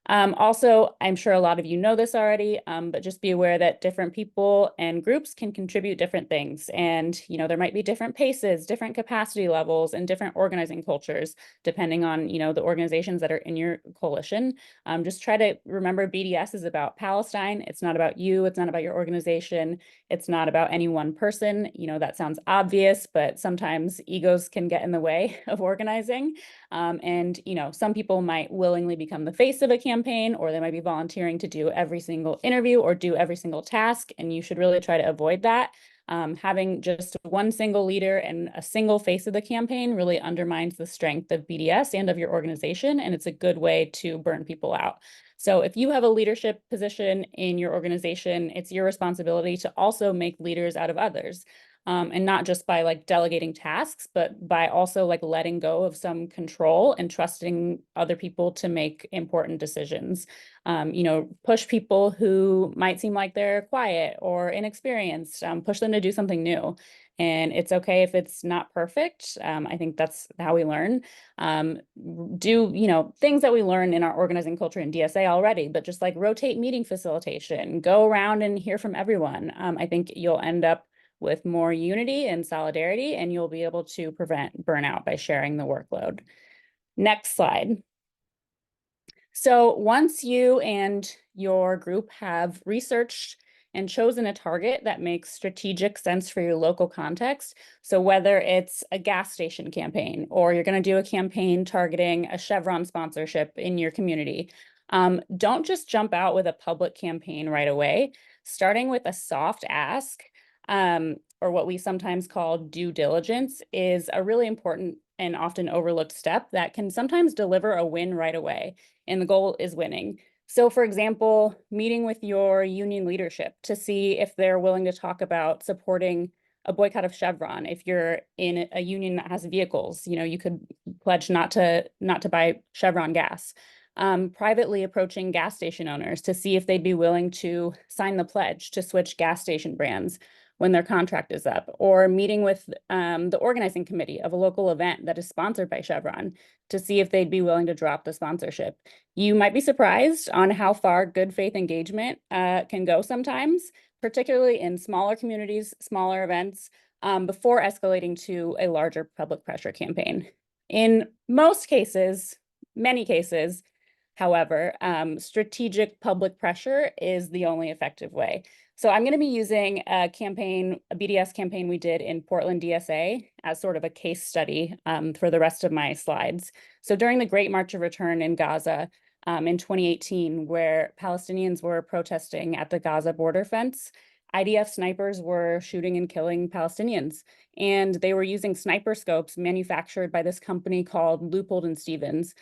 Also, I'm sure a lot of you know this already, but just be aware that different people and groups can contribute different things. And, there might be different paces, different capacity levels, and different organizing cultures, depending on, the organizations that are in your coalition. Just try to remember BDS is about Palestine. It's not about you. It's not about your organization. It's not about any one person. That sounds obvious, but sometimes egos can get in the way of organizing. And, some people might willingly become the face of a campaign, or they might be volunteering to do every single interview or do every single task. And you should really try to avoid that. Having just one single leader and a single face of the campaign really undermines the strength of BDS and of your organization, and it's a good way to burn people out. So if you have a leadership position in your organization, it's your responsibility to also make leaders out of others. And not just by like delegating tasks, but by also like letting go of some control and trusting other people to make important decisions. Push people who might seem like they're quiet or inexperienced, push them to do something new. And it's okay if it's not perfect. I think that's how we learn. Do things that we learn in our organizing culture in DSA already, but just like rotate meeting facilitation, go around and hear from everyone. I think you'll end up with more unity and solidarity, and you'll be able to prevent burnout by sharing the workload. Next slide. So once you and your group have researched and chosen a target that makes strategic sense for your local context, so whether it's a gas station campaign or you're going to do a campaign targeting a Chevron sponsorship in your community, don't just jump out with a public campaign right away. Starting with a soft ask, or what we sometimes call due diligence, is a really important and often overlooked step that can sometimes deliver a win right away. And the goal is winning. So for example, meeting with your union leadership to see if they're willing to talk about supporting a boycott of Chevron. If you're in a union that has vehicles, you could pledge not to buy Chevron gas. Privately approaching gas station owners to see if they'd be willing to sign the pledge to switch gas station brands when their contract is up, or meeting with the organizing committee of a local event that is sponsored by Chevron to see if they'd be willing to drop the sponsorship. You might be surprised on how far good faith engagement can go sometimes, particularly in smaller communities, smaller events, before escalating to a larger public pressure campaign. In most cases, many cases, however, strategic public pressure is the only effective way. So I'm going to be using a BDS campaign we did in Portland DSA as sort of a case study for the rest of my slides. So during the Great March of Return in Gaza in 2018, where Palestinians were protesting at the Gaza border fence, IDF snipers were shooting and killing Palestinians, and they were using sniper scopes manufactured by this company called Leupold & Stevens,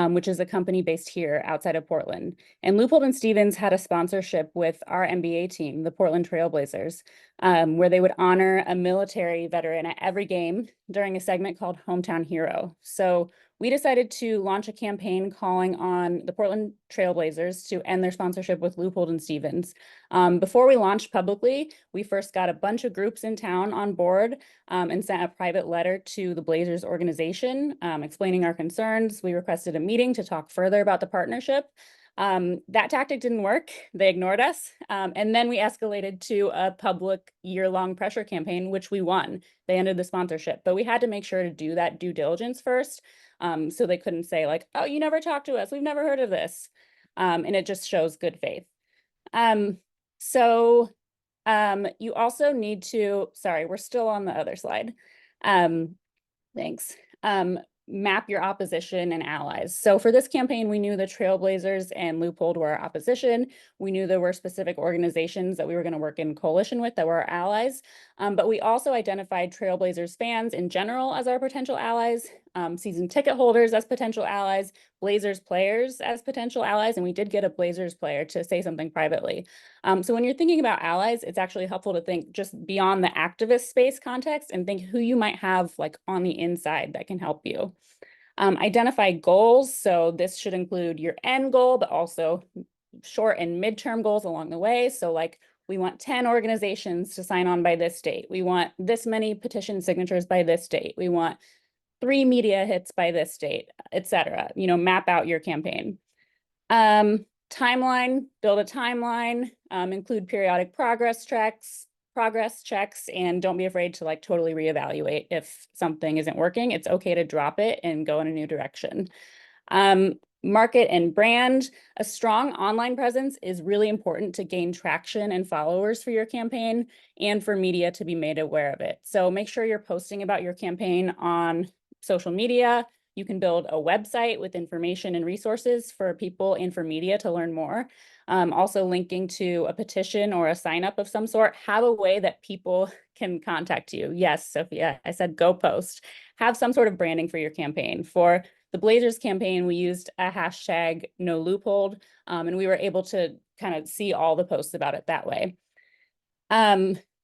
which is a company based here outside of Portland. And Leupold & Stevens had a sponsorship with our NBA team, the Portland Trail Blazers, where they would honor a military veteran at every game during a segment called Hometown Hero. So we decided to launch a campaign calling on the Portland Trail Blazers to end their sponsorship with Leupold & Stevens. Before we launched publicly, we first got a bunch of groups in town on board and sent a private letter to the Blazers organization explaining our concerns. We requested a meeting to talk further about the partnership. That tactic didn't work. They ignored us. And then we escalated to a public year-long pressure campaign, which we won. They ended the sponsorship, but we had to make sure to do that due diligence first. So they couldn't say like, oh, you never talked to us. We've never heard of this. And it just shows good faith. You also need to, sorry, we're still on the other slide. Thanks. Map your opposition and allies. So for this campaign, we knew the Trailblazers and Leupold were our opposition. We knew there were specific organizations that we were going to work in coalition with that were our allies. But we also identified Trailblazers fans in general as our potential allies, season ticket holders as potential allies, Blazers players as potential allies, and we did get a Blazers player to say something privately. So when you're thinking about allies, it's actually helpful to think just beyond the activist space context and think who you might have like on the inside that can help you. Identify goals. So this should include your end goal, but also short and midterm goals along the way. So like we want 10 organizations to sign on by this date. We want this many petition signatures by this date. We want 3 media hits by this date, etc. Map out your campaign. Timeline, build a timeline, include periodic progress checks, and don't be afraid to like totally reevaluate if something isn't working. It's okay to drop it and go in a new direction. Market and brand. A strong online presence is really important to gain traction and followers for your campaign and for media to be made aware of it. So make sure you're posting about your campaign on social media, You can build a website with information and resources for people and for media to learn more. Also linking to a petition or a sign up of some sort. Have a way that people can contact you. Yes, Sophia, I said go post. Have some sort of branding for your campaign. For the Blazers campaign, we used a hashtag no loophole, and we were able to kind of see all the posts about it that way.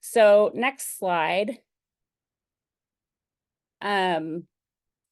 So next slide.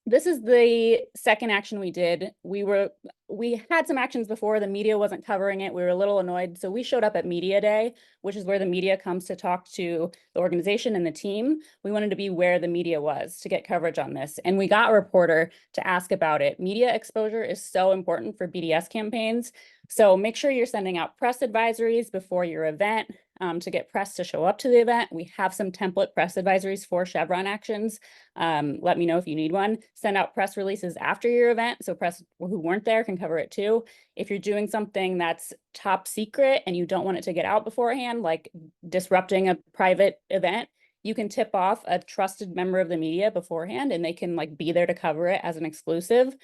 This is the second action we did. We had some actions before, the media wasn't covering it. We were a little annoyed. So we showed up at Media Day, which is where the media comes to talk to the organization and the team. We wanted to be where the media was to get coverage on this. And we got a reporter to ask about it. Media exposure is so important for BDS campaigns. So make sure you're sending out press advisories before your event to get press to show up to the event. We have some template press advisories for Chevron actions. Let me know if you need one. Send out press releases after your event so press who weren't there can cover it too. If you're doing something that's top secret and you don't want it to get out beforehand, like disrupting a private event, you can tip off a trusted member of the media beforehand and they can like be there to cover it as an exclusive.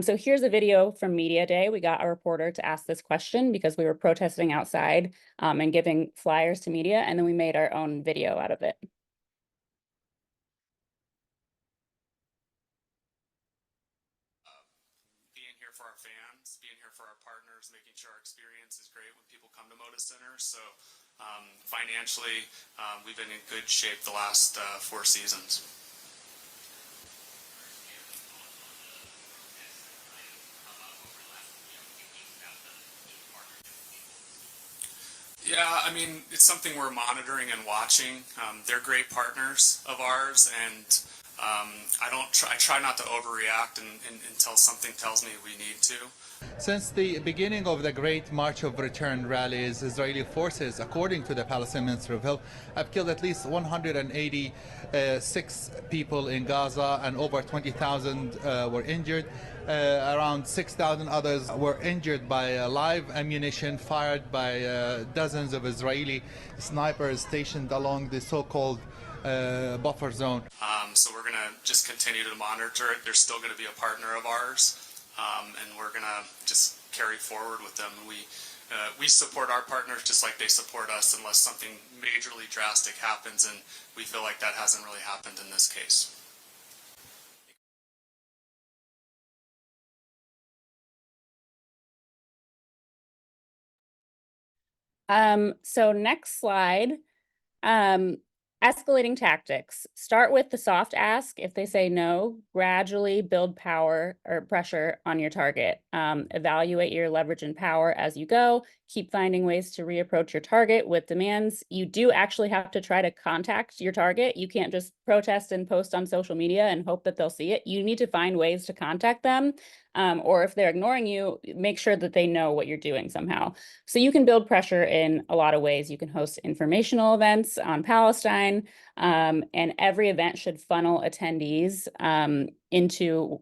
So here's a video from Media Day. We got a reporter to ask this question because we were protesting outside and giving flyers to media, and then we made our own video out of it. Being here for our fans, being here for our partners, making sure our experience is great when people come to Moda Center. So financially, we've been in good shape the last 4 seasons. Yeah, I mean, it's something we're monitoring and watching. They're great partners of ours, and I try not to overreact until something tells me we need to. Since the beginning of the Great March of Return rallies, Israeli forces, according to the Palestinian Ministry of Health, have killed at least 186 people in Gaza, and over 20,000 were injured. Around 6,000 others were injured by live ammunition fired by dozens of Israeli snipers stationed along the so-called buffer zone. So we're going to just continue to monitor it. They're still going to be a partner of ours, and we're going to just carry forward with them. We support our partners just like they support us unless something majorly drastic happens, and we feel like that hasn't really happened in this case. So next slide, escalating tactics. Start with the soft ask. If they say no, gradually build power or pressure on your target. Evaluate your leverage and power as you go. Keep finding ways to reapproach your target with demands. You do actually have to try to contact your target. You can't just protest and post on social media and hope that they'll see it. You need to find ways to contact them. Or if they're ignoring you, make sure that they know what you're doing somehow. So you can build pressure in a lot of ways. You can host informational events on Palestine, and every event should funnel attendees into,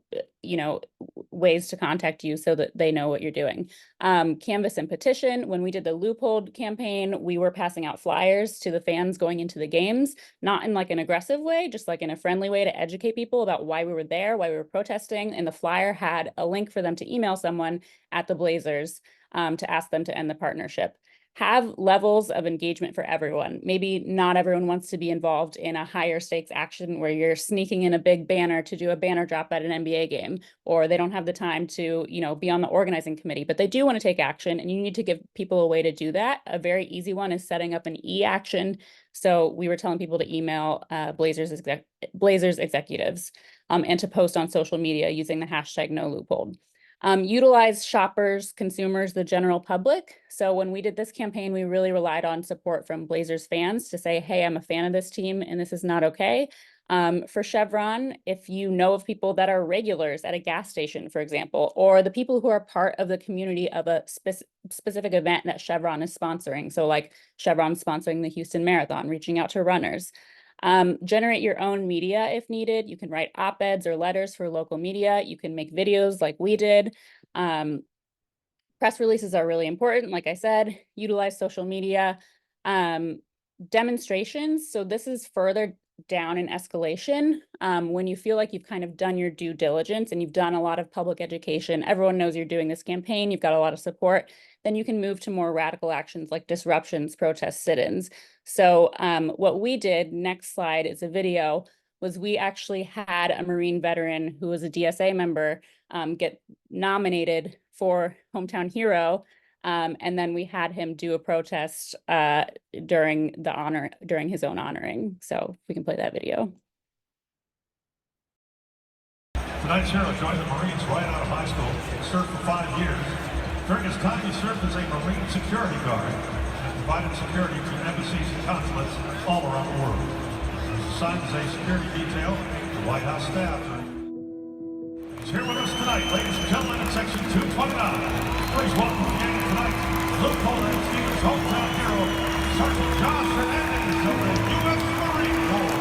ways to contact you so that they know what you're doing. Canvas and petition. When we did the loophole campaign, we were passing out flyers to the fans going into the games, not in like an aggressive way, just like in a friendly way to educate people about why we were there, why we were protesting. And the flyer had a link for them to email someone at the Blazers to ask them to end the partnership. Have levels of engagement for everyone. Maybe not everyone wants to be involved in a higher stakes action where you're sneaking in a big banner to do a banner drop at an NBA game, or they don't have the time to, be on the organizing committee, but they do want to take action, and you need to give people a way to do that. A very easy one is setting up an e-action. So we were telling people to email Blazers executives and to post on social media using the hashtag no loophole. Utilize shoppers, consumers, the general public. So when we did this campaign, we really relied on support from Blazers fans to say, hey, I'm a fan of this team and this is not okay. For Chevron, if you know of people that are regulars at a gas station, for example, or the people who are part of the community of a specific event that Chevron is sponsoring. So like Chevron sponsoring the Houston Marathon, reaching out to runners. Generate your own media if needed. You can write op-eds or letters for local media. You can make videos like we did. Press releases are really important. Like I said, utilize social media. Demonstrations. So this is further down in escalation, when you feel like you've kind of done your due diligence and you've done a lot of public education, everyone knows you're doing this campaign, you've got a lot of support, then you can move to more radical actions like disruptions, protests, sit-ins. So what we did, next slide is a video, was we actually had a Marine veteran who was a DSA member get nominated for Hometown Hero. And then we had him do a protest during his own honoring. So we can play that video. Tonight's hero joined the Marines right out of high school, served for 5 years. During his time, he served as a Marine security guard and provided security to embassies and consulates all around the world. He was assigned as a security detail to White House staff. He's here with us tonight, ladies and gentlemen, in section 229. Please welcome again tonight, Loophole and Stevens hometown hero, Sergeant John Fernandez of the U.S. Marine Corps.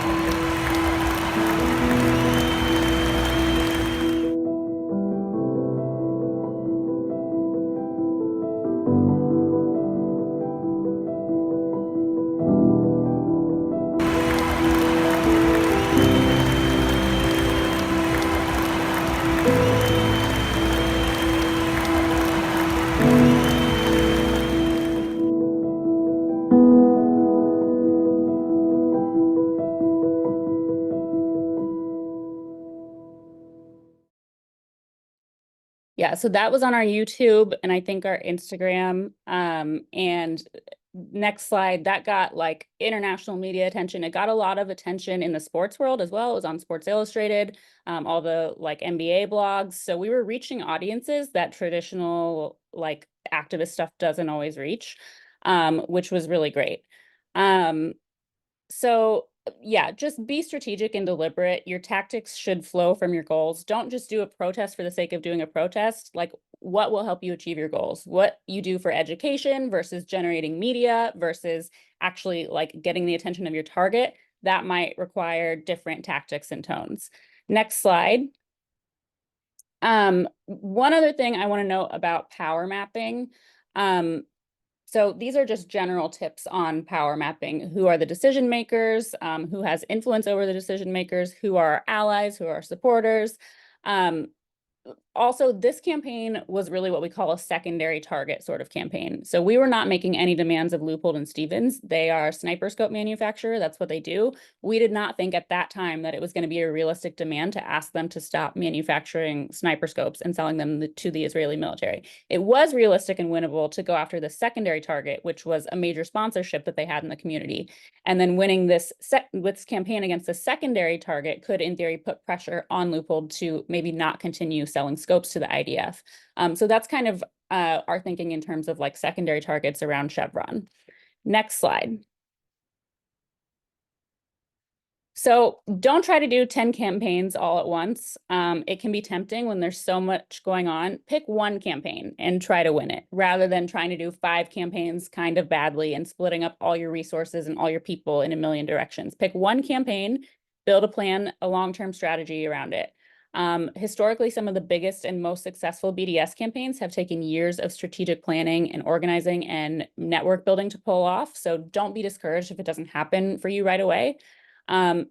Yeah, so that was on our YouTube and I think our Instagram. And next slide, that got like international media attention. It got a lot of attention in the sports world as well. It was on Sports Illustrated, all the like NBA blogs. So we were reaching audiences that traditional like activist stuff doesn't always reach, which was really great. So yeah, just be strategic and deliberate. Your tactics should flow from your goals. Don't just do a protest for the sake of doing a protest. Like, what will help you achieve your goals? What you do for education versus generating media versus actually like getting the attention of your target, that might require different tactics and tones. Next slide. One other thing I want to note about power mapping. So these are just general tips on power mapping. Who are the decision makers? Who has influence over the decision makers? Who are our allies? Who are our supporters? Also, this campaign was really what we call a secondary target sort of campaign. So we were not making any demands of Leupold and Stevens. They are a sniper scope manufacturer. That's what they do. We did not think at that time that it was going to be a realistic demand to ask them to stop manufacturing sniper scopes and selling them to the Israeli military. It was realistic and winnable to go after the secondary target, which was a major sponsorship that they had in the community. And then winning this campaign against the secondary target could, in theory, put pressure on Leupold to maybe not continue selling scopes to the IDF. So that's kind of our thinking in terms of like secondary targets around Chevron. Next slide. So don't try to do 10 campaigns all at once. It can be tempting when there's so much going on. Pick one campaign and try to win it rather than trying to do 5 campaigns kind of badly and splitting up all your resources and all your people in a million directions. Pick one campaign, build a plan, a long-term strategy around it. Historically, some of the biggest and most successful BDS campaigns have taken years of strategic planning and organizing and network building to pull off. So don't be discouraged if it doesn't happen for you right away.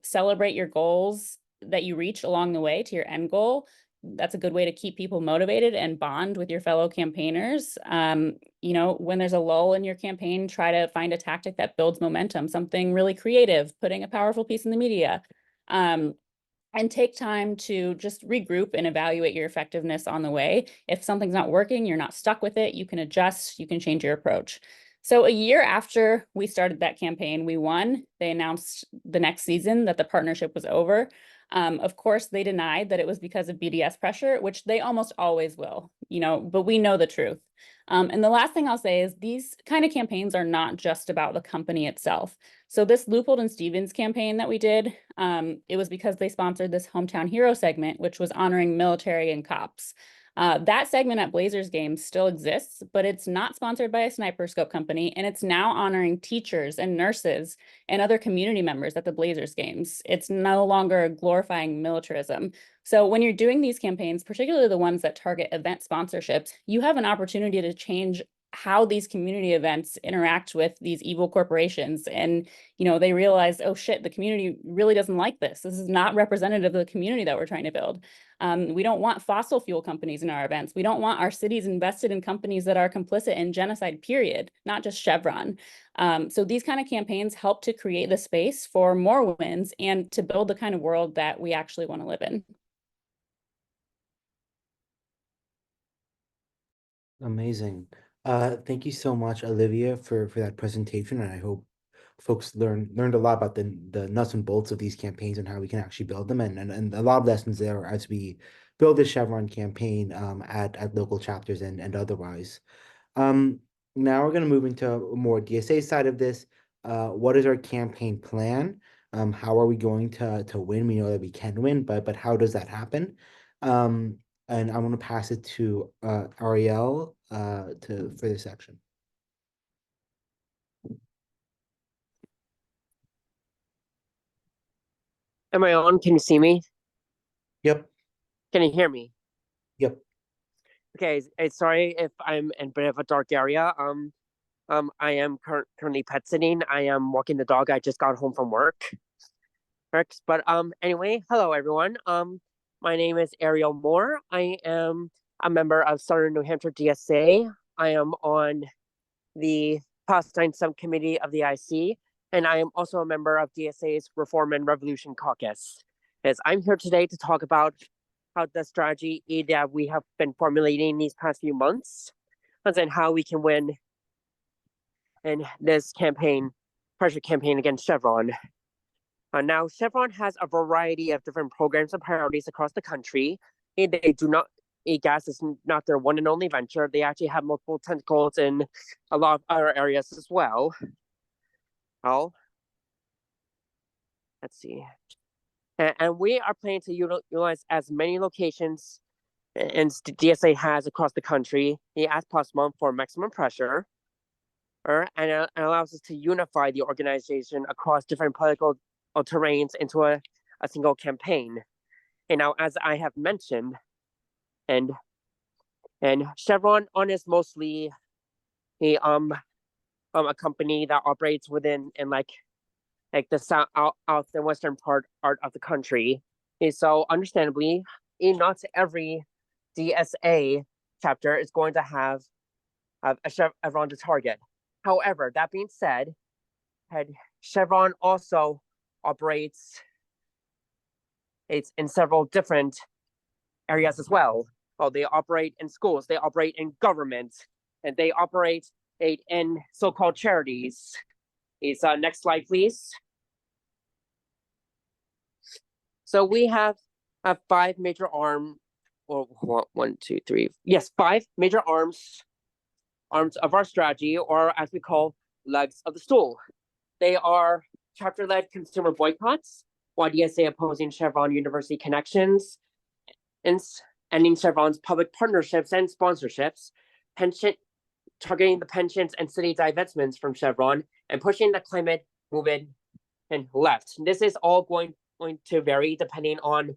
Celebrate your goals that you reach along the way to your end goal. That's a good way to keep people motivated and bond with your fellow campaigners. You know, when there's a lull in your campaign, try to find a tactic that builds momentum, something really creative, putting a powerful piece in the media. And take time to just regroup and evaluate your effectiveness on the way. If something's not working, you're not stuck with it, you can adjust, you can change your approach. So a year after we started that campaign, we won. They announced the next season that the partnership was over. Of course, they denied that it was because of BDS pressure, which they almost always will, you know, but we know the truth. And the last thing I'll say is these kind of campaigns are not just about the company itself. So this Leupold and Stevens campaign that we did, it was because they sponsored this Hometown Hero segment, which was honoring military and cops. That segment at Blazers games still exists, but it's not sponsored by a sniper scope company, and it's now honoring teachers and nurses and other community members at the Blazers games. It's no longer glorifying militarism. So when you're doing these campaigns, particularly the ones that target event sponsorships, you have an opportunity to change how these community events interact with these evil corporations. And, you know, they realized, oh shit, the community really doesn't like this. This is not representative of the community that we're trying to build. We don't want fossil fuel companies in our events. We don't want our cities invested in companies that are complicit in genocide, period, not just Chevron. So these kind of campaigns help to create the space for more wins and to build the kind of world that we actually want to live in. Amazing. Thank you so much, Olivia, for that presentation, and I hope folks learned a lot about the nuts and bolts of these campaigns and how we can actually build them, and a lot of lessons there as we build the Chevron campaign at local chapters and otherwise. Now we're going to move into a more DSA side of this. What is our campaign plan? How are we going to win? We know that we can win, but how does that happen? And I want to pass it to Ariel for this section. Am I on? Can you see me? Yep. Can you hear me? Yep. Okay. Sorry if I'm in a bit of a dark area. I am currently pet sitting. I am walking the dog. I just got home from work. But anyway, hello everyone. My name is Ariel Moore. I am a member of Southern New Hampshire DSA. I am on the Palestine subcommittee of the IC, and I am also a member of DSA's Reform and Revolution Caucus. As I'm here today to talk about how the strategy that we have been formulating these past few months, and how we can win in this pressure campaign against Chevron. Now, Chevron has a variety of different programs and priorities across the country. Gas is not their one and only venture. They actually have multiple tentacles in a lot of other areas as well. Let's see. And we are planning to utilize as many locations and DSA has across the country as possible for maximum pressure. And it allows us to unify the organization across different political terrains into a single campaign. And now, as I have mentioned, and Chevron is mostly a company that operates within like the south and western part of the country. And so understandably, not every DSA chapter is going to have a Chevron to target. However, that being said, Chevron also operates in several different areas as well. They operate in schools, they operate in government, and they operate in so-called charities. Next slide, please. So we have five major five major arms of our strategy, or as we call legs of the stool. They are chapter-led consumer boycotts, YDSA opposing Chevron University connections, and ending Chevron's public partnerships and sponsorships, targeting the pensions and city divestments from Chevron, and pushing the climate movement and left. This is all going to vary depending on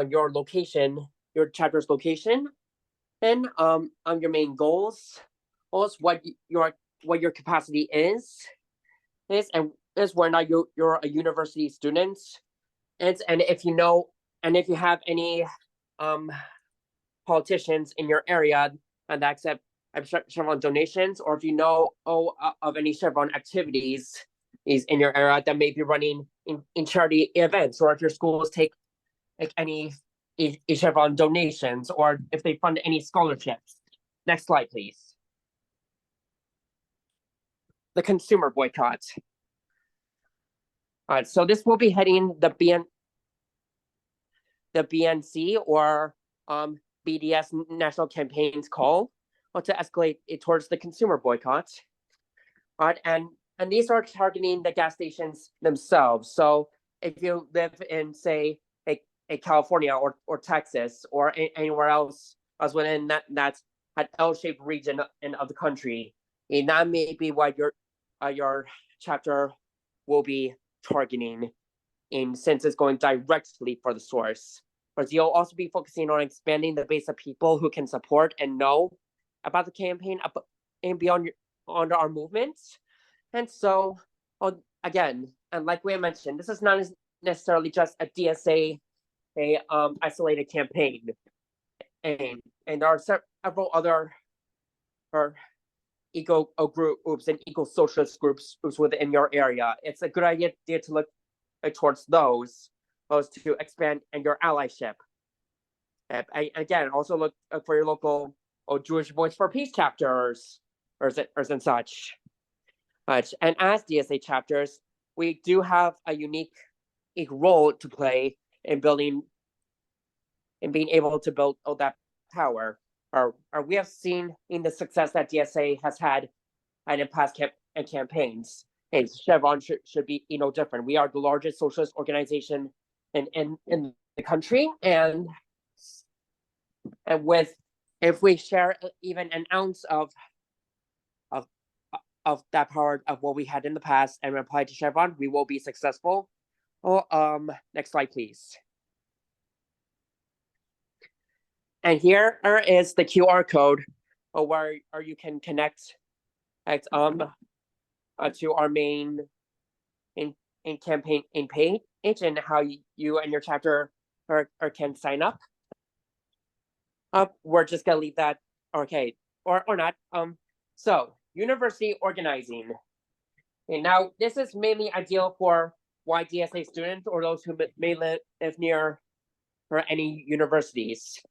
your location, your chapter's location, and on your main goals, also what your capacity is and is whether or not you're a university student, and if you have any politicians in your area and that accept Chevron donations, or if you know of any Chevron activities in your area that may be running in charity events, or if your schools take like any Chevron donations, or if they fund any scholarships. Next slide, please. The consumer boycott. All right, so this will be heading the BNC or BDS national campaign's call to escalate it towards the consumer boycott. All right, and these are targeting the gas stations themselves. So if you live in, say, a California or Texas or anywhere else as within that L-shaped region of the country, and that may be what your chapter will be targeting, since it's going directly for the source. But you'll also be focusing on expanding the base of people who can support and know about the campaign and beyond on our movements. And so, again, and like we mentioned, this is not necessarily just a DSA, isolated campaign, and there are several other eco groups and eco socialist groups within your area. It's a good idea to look towards those to expand and your allyship. And again, also look for your local Jewish Voice for Peace chapters or such. And as DSA chapters, we do have a unique role to play in building and being able to build that power. Or we have seen in the success that DSA has had in past campaigns. And Chevron should be no different. We are the largest socialist organization in the country, and with, if we share even an ounce of that power of what we had in the past and apply to Chevron, we will be successful. Next slide, please. And here is the QR code where you can connect to our main in campaign page, and how you and your chapter can sign up. We're just gonna leave that, okay, or not. So university organizing. And now this is mainly ideal for YDSA students or those who may live near any universities.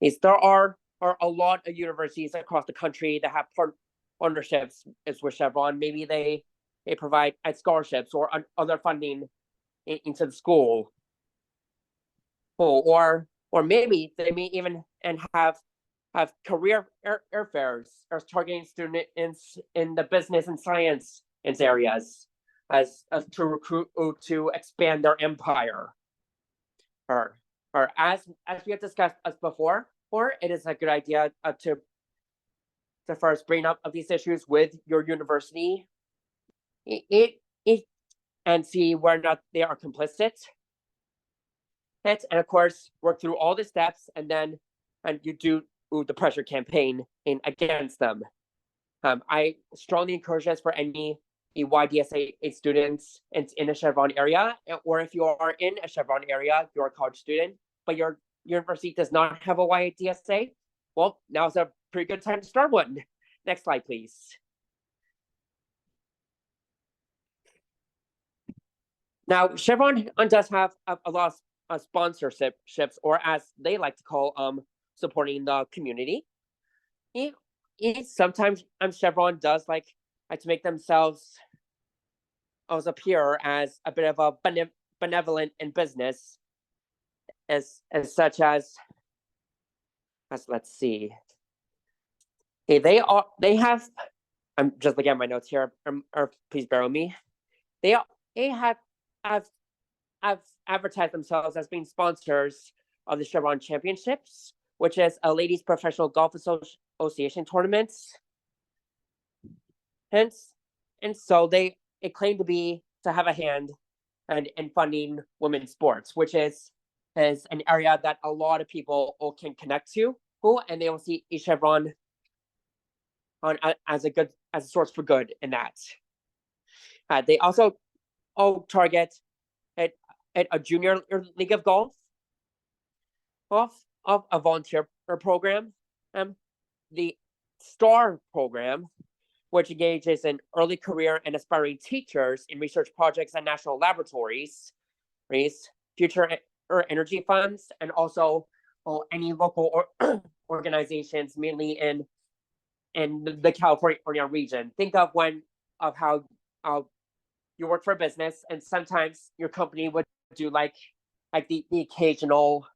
There are a lot of universities across the country that have partnerships with Chevron. Maybe they provide scholarships or other funding into the school, or maybe they may even have career airfares or targeting students in the business and science areas as to recruit to expand their empire. Or as we have discussed before, it is a good idea to first bring up these issues with your university, and see whether or not they are complicit. And of course, work through all the steps, and you do the pressure campaign against them. I strongly encourage this for any YDSA students in a Chevron area, or if you are in a Chevron area, you're a college student, but your university does not have a YDSA, well, now's a pretty good time to start one. Next slide, please. Now, Chevron does have a lot of sponsorships, or as they like to call, supporting the community. Sometimes Chevron does like to make themselves appear as a bit of a benevolent in business, as such as let's see. They have. I'm just looking at my notes here. Or please bear with me. They have advertised themselves as being sponsors of the Chevron Championships, which is a ladies' professional golf association tournaments. And so they claim to have a hand in funding women's sports, which is an area that a lot of people can connect to, and they will see Chevron as a source for good in that. They also target at a junior league of golf of a volunteer program, the STAR program, which engages in early career and aspiring teachers in research projects at national laboratories, future energy funds, and also any local organizations, mainly in the California region. Think of how you work for a business, and sometimes your company would do like the occasional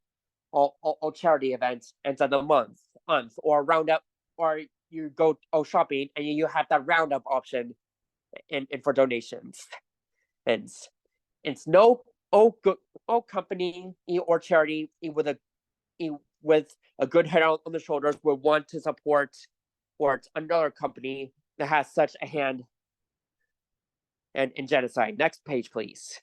charity event end of the month, or roundup, or you go shopping and you have that roundup option in for donations. And it's no company or charity with a good head on the shoulders would want to support another company that has such a hand in genocide. Next page, please.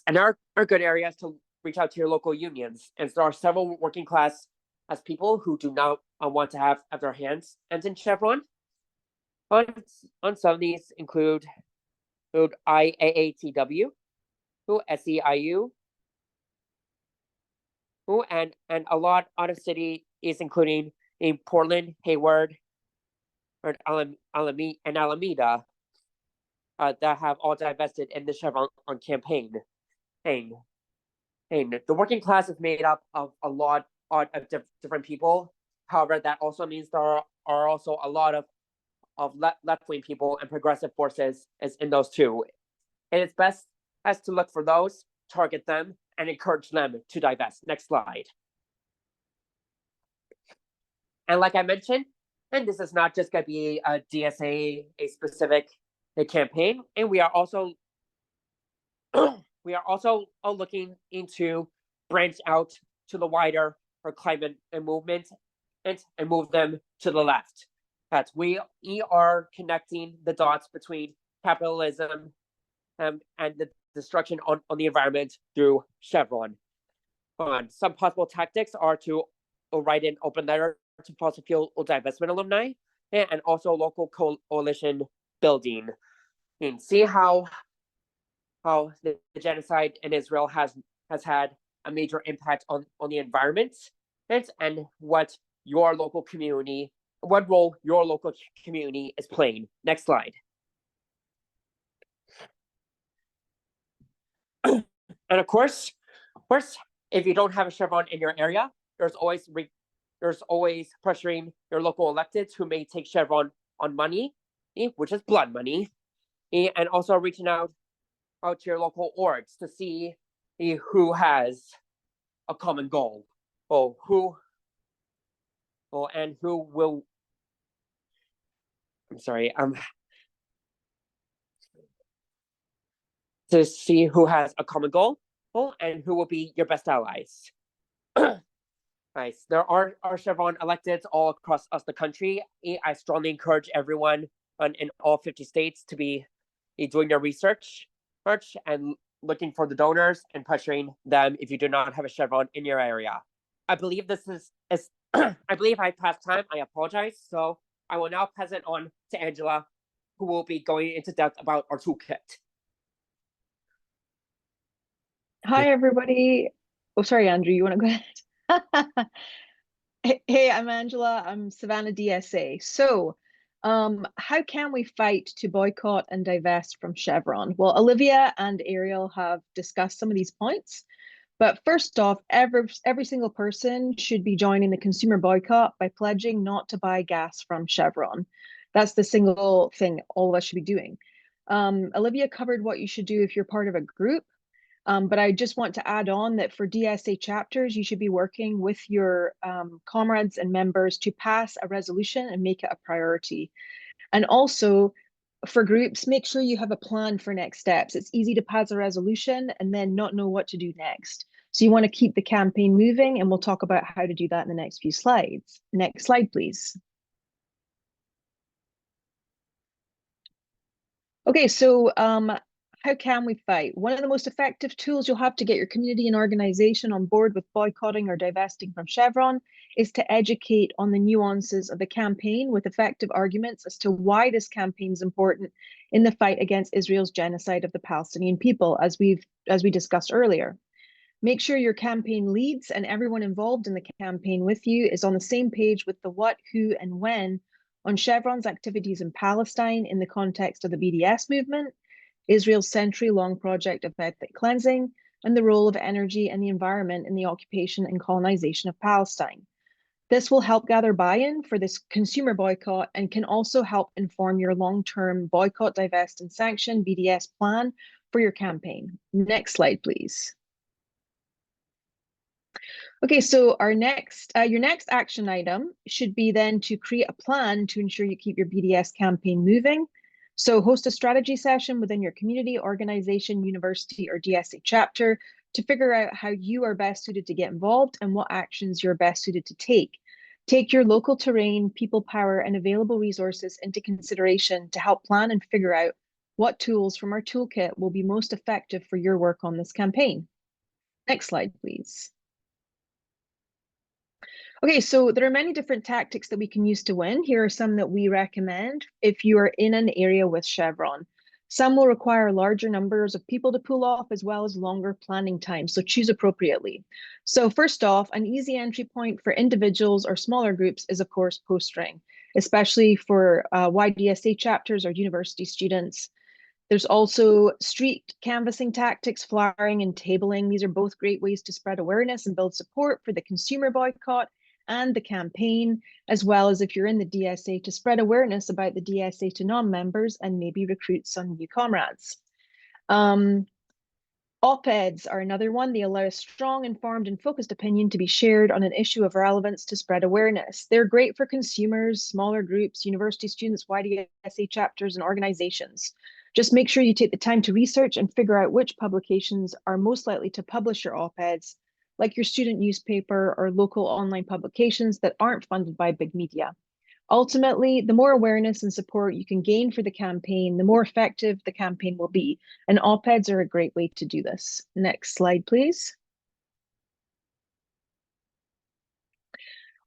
And our good areas to reach out to your local unions. And there are several working class as people who do not want to have their hands in Chevron. On some of these include IAATW, SEIU, and a lot out of city is including in Portland, Hayward, and Alameda that have all divested in the Chevron campaign. And the working class is made up of a lot of different people. However, that also means there are also a lot of left-wing people and progressive forces is in those too. And it's best as to look for those, target them, and encourage them to divest. Next slide. And like I mentioned, and this is not just going to be a DSA, a specific campaign, and we are also looking into branch out to the wider for climate and movement and move them to the left. That we are connecting the dots between capitalism and the destruction on the environment through Chevron. Some possible tactics are to write an open letter to fossil fuel divestment alumni and also local coalition building, and see how the genocide in Israel has had a major impact on the environment and what role your local community is playing. Next slide. And of course, if you don't have a Chevron in your area, there's always pressuring your local electeds who may take Chevron on money, which is blood money, and also reaching out to your local orgs to see who has a common goal, and who will. I'm sorry. To see who has a common goal and who will be your best allies. Nice. There are Chevron electeds all across the country. I strongly encourage everyone in all 50 states to be doing their research and looking for the donors and pressuring them if you do not have a Chevron in your area. I believe this is I believe I passed time. I apologize. So I will now pass it on to Angela, who will be going into depth about our toolkit. Hi, everybody. Oh, sorry, Andrew, you want to go ahead? Hey, I'm Angela. I'm Savannah DSA. So, how can we fight to boycott and divest from Chevron? Well, Olivia and Ariel have discussed some of these points. But first off, every single person should be joining the consumer boycott by pledging not to buy gas from Chevron. That's the single thing all of us should be doing. Olivia covered what you should do if you're part of a group. But I just want to add on that for DSA chapters, you should be working with your comrades and members to pass a resolution and make it a priority. And also for groups, make sure you have a plan for next steps. It's easy to pass a resolution and then not know what to do next. So you want to keep the campaign moving, and we'll talk about how to do that in the next few slides. Next slide, please. Okay, so how can we fight? One of the most effective tools you'll have to get your community and organization on board with boycotting or divesting from Chevron is to educate on the nuances of the campaign with effective arguments as to why this campaign is important in the fight against Israel's genocide of the Palestinian people, as we discussed earlier. Make sure your campaign leads and everyone involved in the campaign with you is on the same page with the what, who, and when on Chevron's activities in Palestine in the context of the BDS movement, Israel's century-long project of ethnic cleansing, and the role of energy and the environment in the occupation and colonization of Palestine. This will help gather buy-in for this consumer boycott and can also help inform your long-term boycott, divest, and sanction BDS plan for your campaign. Next slide, please. Okay, so your next action item should be then to create a plan to ensure you keep your BDS campaign moving. So host a strategy session within your community, organization, university, or DSA chapter to figure out how you are best suited to get involved and what actions you're best suited to take. Take your local terrain, people power, and available resources into consideration to help plan and figure out what tools from our toolkit will be most effective for your work on this campaign. Next slide, please. Okay, so there are many different tactics that we can use to win. Here are some that we recommend if you are in an area with Chevron. Some will require larger numbers of people to pull off as well as longer planning time, so choose appropriately. So first off, an easy entry point for individuals or smaller groups is of course postering, especially for YDSA chapters or university students. There's also street canvassing tactics, flyering and tabling. These are both great ways to spread awareness and build support for the consumer boycott and the campaign, as well as if you're in the DSA to spread awareness about the DSA to non-members and maybe recruit some new comrades. Op-eds are another one. They allow a strong, informed, and focused opinion to be shared on an issue of relevance to spread awareness. They're great for consumers, smaller groups, university students, YDSA chapters, and organizations. Just make sure you take the time to research and figure out which publications are most likely to publish your op-eds, like your student newspaper or local online publications that aren't funded by big media. Ultimately, the more awareness and support you can gain for the campaign, the more effective the campaign will be. And op-eds are a great way to do this. Next slide, please.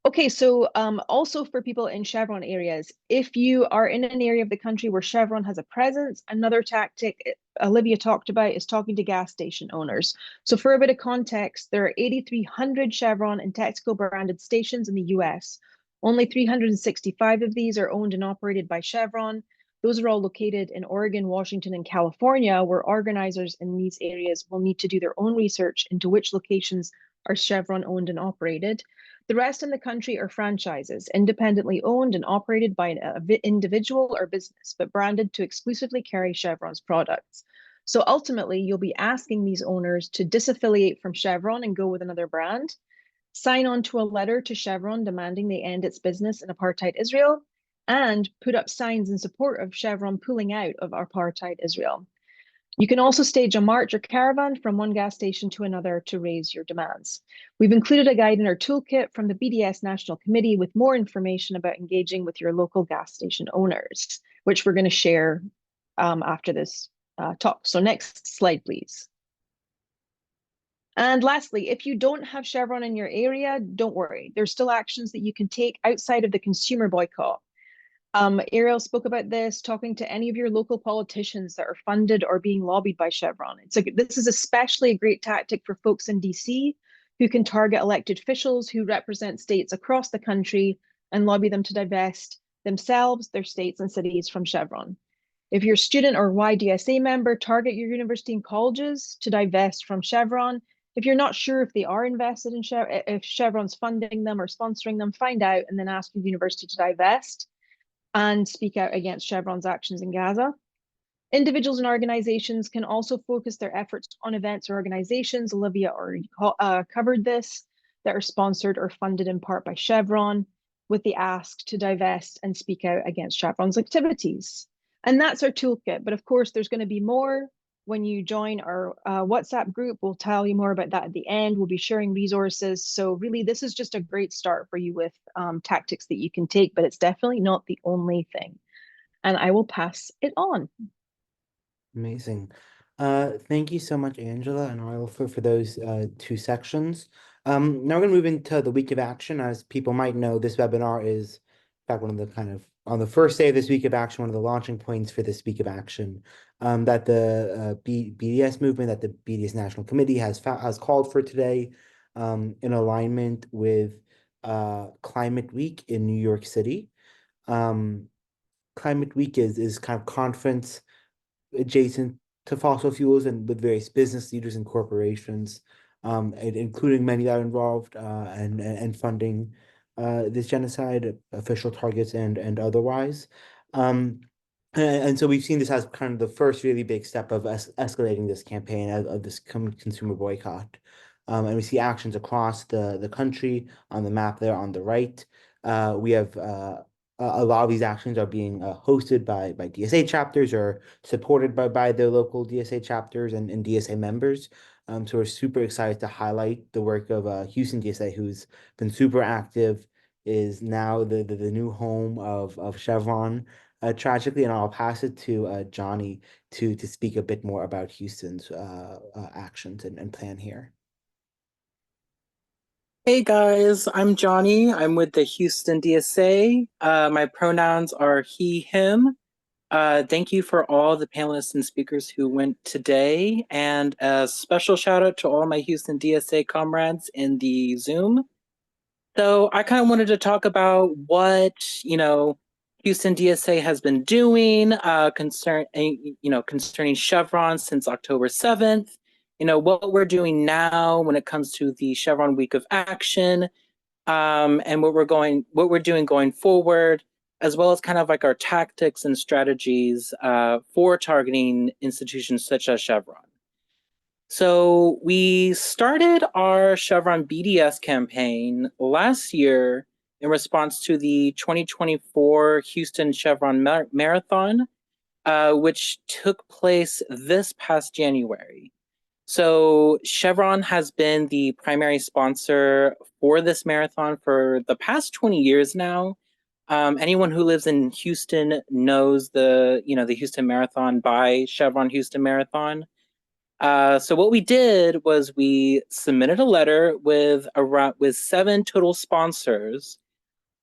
Okay, so also for people in Chevron areas, if you are in an area of the country where Chevron has a presence, another tactic Olivia talked about is talking to gas station owners. So for a bit of context, there are 8,300 Chevron and Texaco branded stations in the US. Only 365 of these are owned and operated by Chevron. Those are all located in Oregon, Washington, and California, where organizers in these areas will need to do their own research into which locations are Chevron owned and operated. The rest in the country are franchises, independently owned and operated by an individual or business, but branded to exclusively carry Chevron's products. So ultimately, you'll be asking these owners to disaffiliate from Chevron and go with another brand, sign on to a letter to Chevron demanding they end its business in apartheid Israel, and put up signs in support of Chevron pulling out of apartheid Israel. You can also stage a march or caravan from one gas station to another to raise your demands. We've included a guide in our toolkit from the BDS National Committee with more information about engaging with your local gas station owners, which we're going to share after this talk. So next slide, please. And lastly, if you don't have Chevron in your area, don't worry. There's still actions that you can take outside of the consumer boycott. Ariel spoke about this, talking to any of your local politicians that are funded or being lobbied by Chevron. This is especially a great tactic for folks in DC who can target elected officials who represent states across the country and lobby them to divest themselves, their states, and cities from Chevron. If you're a student or YDSA member, target your university and colleges to divest from Chevron. If you're not sure if they are invested in Chevron, if Chevron's funding them or sponsoring them, find out and then ask your university to divest and speak out against Chevron's actions in Gaza. Individuals and organizations can also focus their efforts on events or organizations, Olivia already covered this, that are sponsored or funded in part by Chevron, with the ask to divest and speak out against Chevron's activities. And that's our toolkit, but of course there's going to be more. When you join our WhatsApp group, we'll tell you more about that at the end. We'll be sharing resources. So really, this is just a great start for you with tactics that you can take, but it's definitely not the only thing. And I will pass it on. Amazing. Thank you so much, Angela and Ariel, for those two sections. Now we're going to move into the week of action. As people might know, this webinar is, in fact, one of the kind of, on the first day of this week of action, one of the launching points for this week of action that the BDS movement, that the BDS National Committee has called for today in alignment with Climate Week in New York City. Climate Week is kind of conference adjacent to fossil fuels and with various business leaders and corporations, and including many that are involved and funding this genocide, official targets and otherwise. And so we've seen this as kind of the first really big step of escalating this campaign of this consumer boycott. And we see actions across the country on the map there on the right. We have a lot of these actions are being hosted by DSA chapters or supported by the local DSA chapters and DSA members. So we're super excited to highlight the work of Houston DSA, who's been super active, is now the new home of Chevron, tragically, and I'll pass it to Johnny to speak a bit more about Houston's actions and plan here. Hey guys, I'm Johnny. I'm with the Houston DSA. My pronouns are he, him. Thank you for all the panelists and speakers who went today, and a special shout out to all my Houston DSA comrades in the Zoom. So I kind of wanted to talk about what, Houston DSA has been doing concerning Chevron since October 7th. What we're doing now when it comes to the Chevron Week of Action, and what we're doing going forward, as well as kind of like our tactics and strategies for targeting institutions such as Chevron. So we started our Chevron BDS campaign last year in response to the 2024 Houston Chevron Marathon, which took place this past January. So Chevron has been the primary sponsor for this marathon for the past 20 years now. Anyone who lives in Houston knows the Houston Marathon by Chevron Houston Marathon. So what we did was we submitted a letter with 7 total sponsors.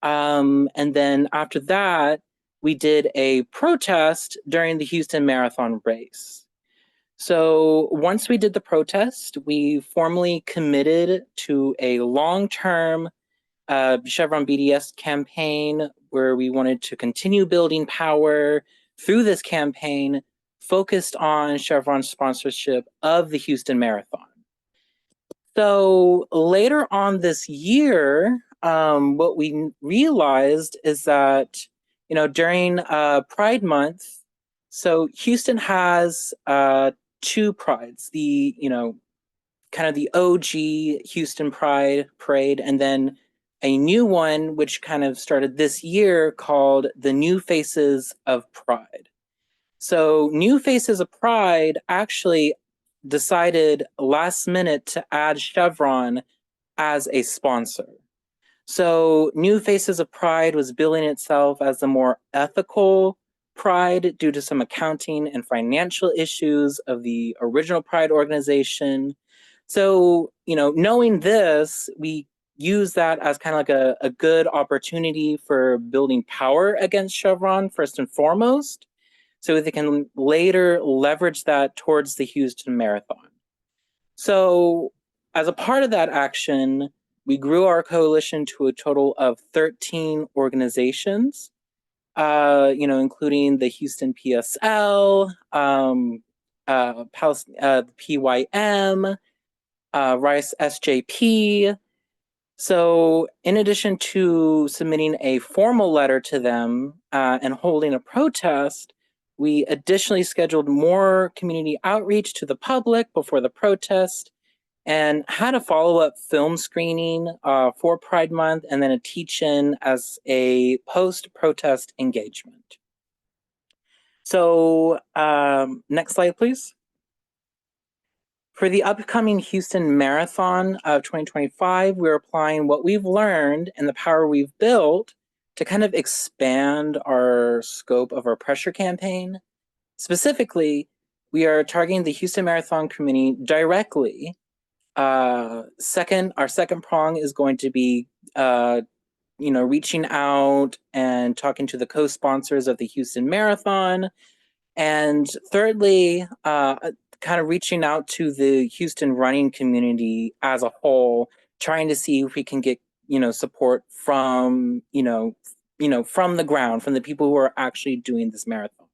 And then after that, we did a protest during the Houston Marathon race. So once we did the protest, we formally committed to a long-term Chevron BDS campaign where we wanted to continue building power through this campaign focused on Chevron's sponsorship of the Houston Marathon. So later on this year, what we realized is that, during Pride Month, so Houston has 2 prides, the, kind of the OG Houston Pride Parade, and then a new one, which kind of started this year called the New Faces of Pride. So New Faces of Pride actually decided last minute to add Chevron as a sponsor. So New Faces of Pride was billing itself as the more ethical Pride due to some accounting and financial issues of the original Pride organization. So, knowing this, we use that as kind of like a good opportunity for building power against Chevron first and foremost, so they can later leverage that towards the Houston Marathon. So as a part of that action, we grew our coalition to a total of 13 organizations, including the Houston PSL, PYM, Rice SJP. So in addition to submitting a formal letter to them and holding a protest, we additionally scheduled more community outreach to the public before the protest and had a follow-up film screening for Pride Month and then a teach-in as a post-protest engagement. So next slide, please. For the upcoming Houston Marathon of 2025, we're applying what we've learned and the power we've built to kind of expand our scope of our pressure campaign. Specifically, we are targeting the Houston Marathon community directly. Our second prong is going to be, reaching out and talking to the co-sponsors of the Houston Marathon. And thirdly, kind of reaching out to the Houston running community as a whole, trying to see if we can get, support from, from the ground, from the people who are actually doing this marathon.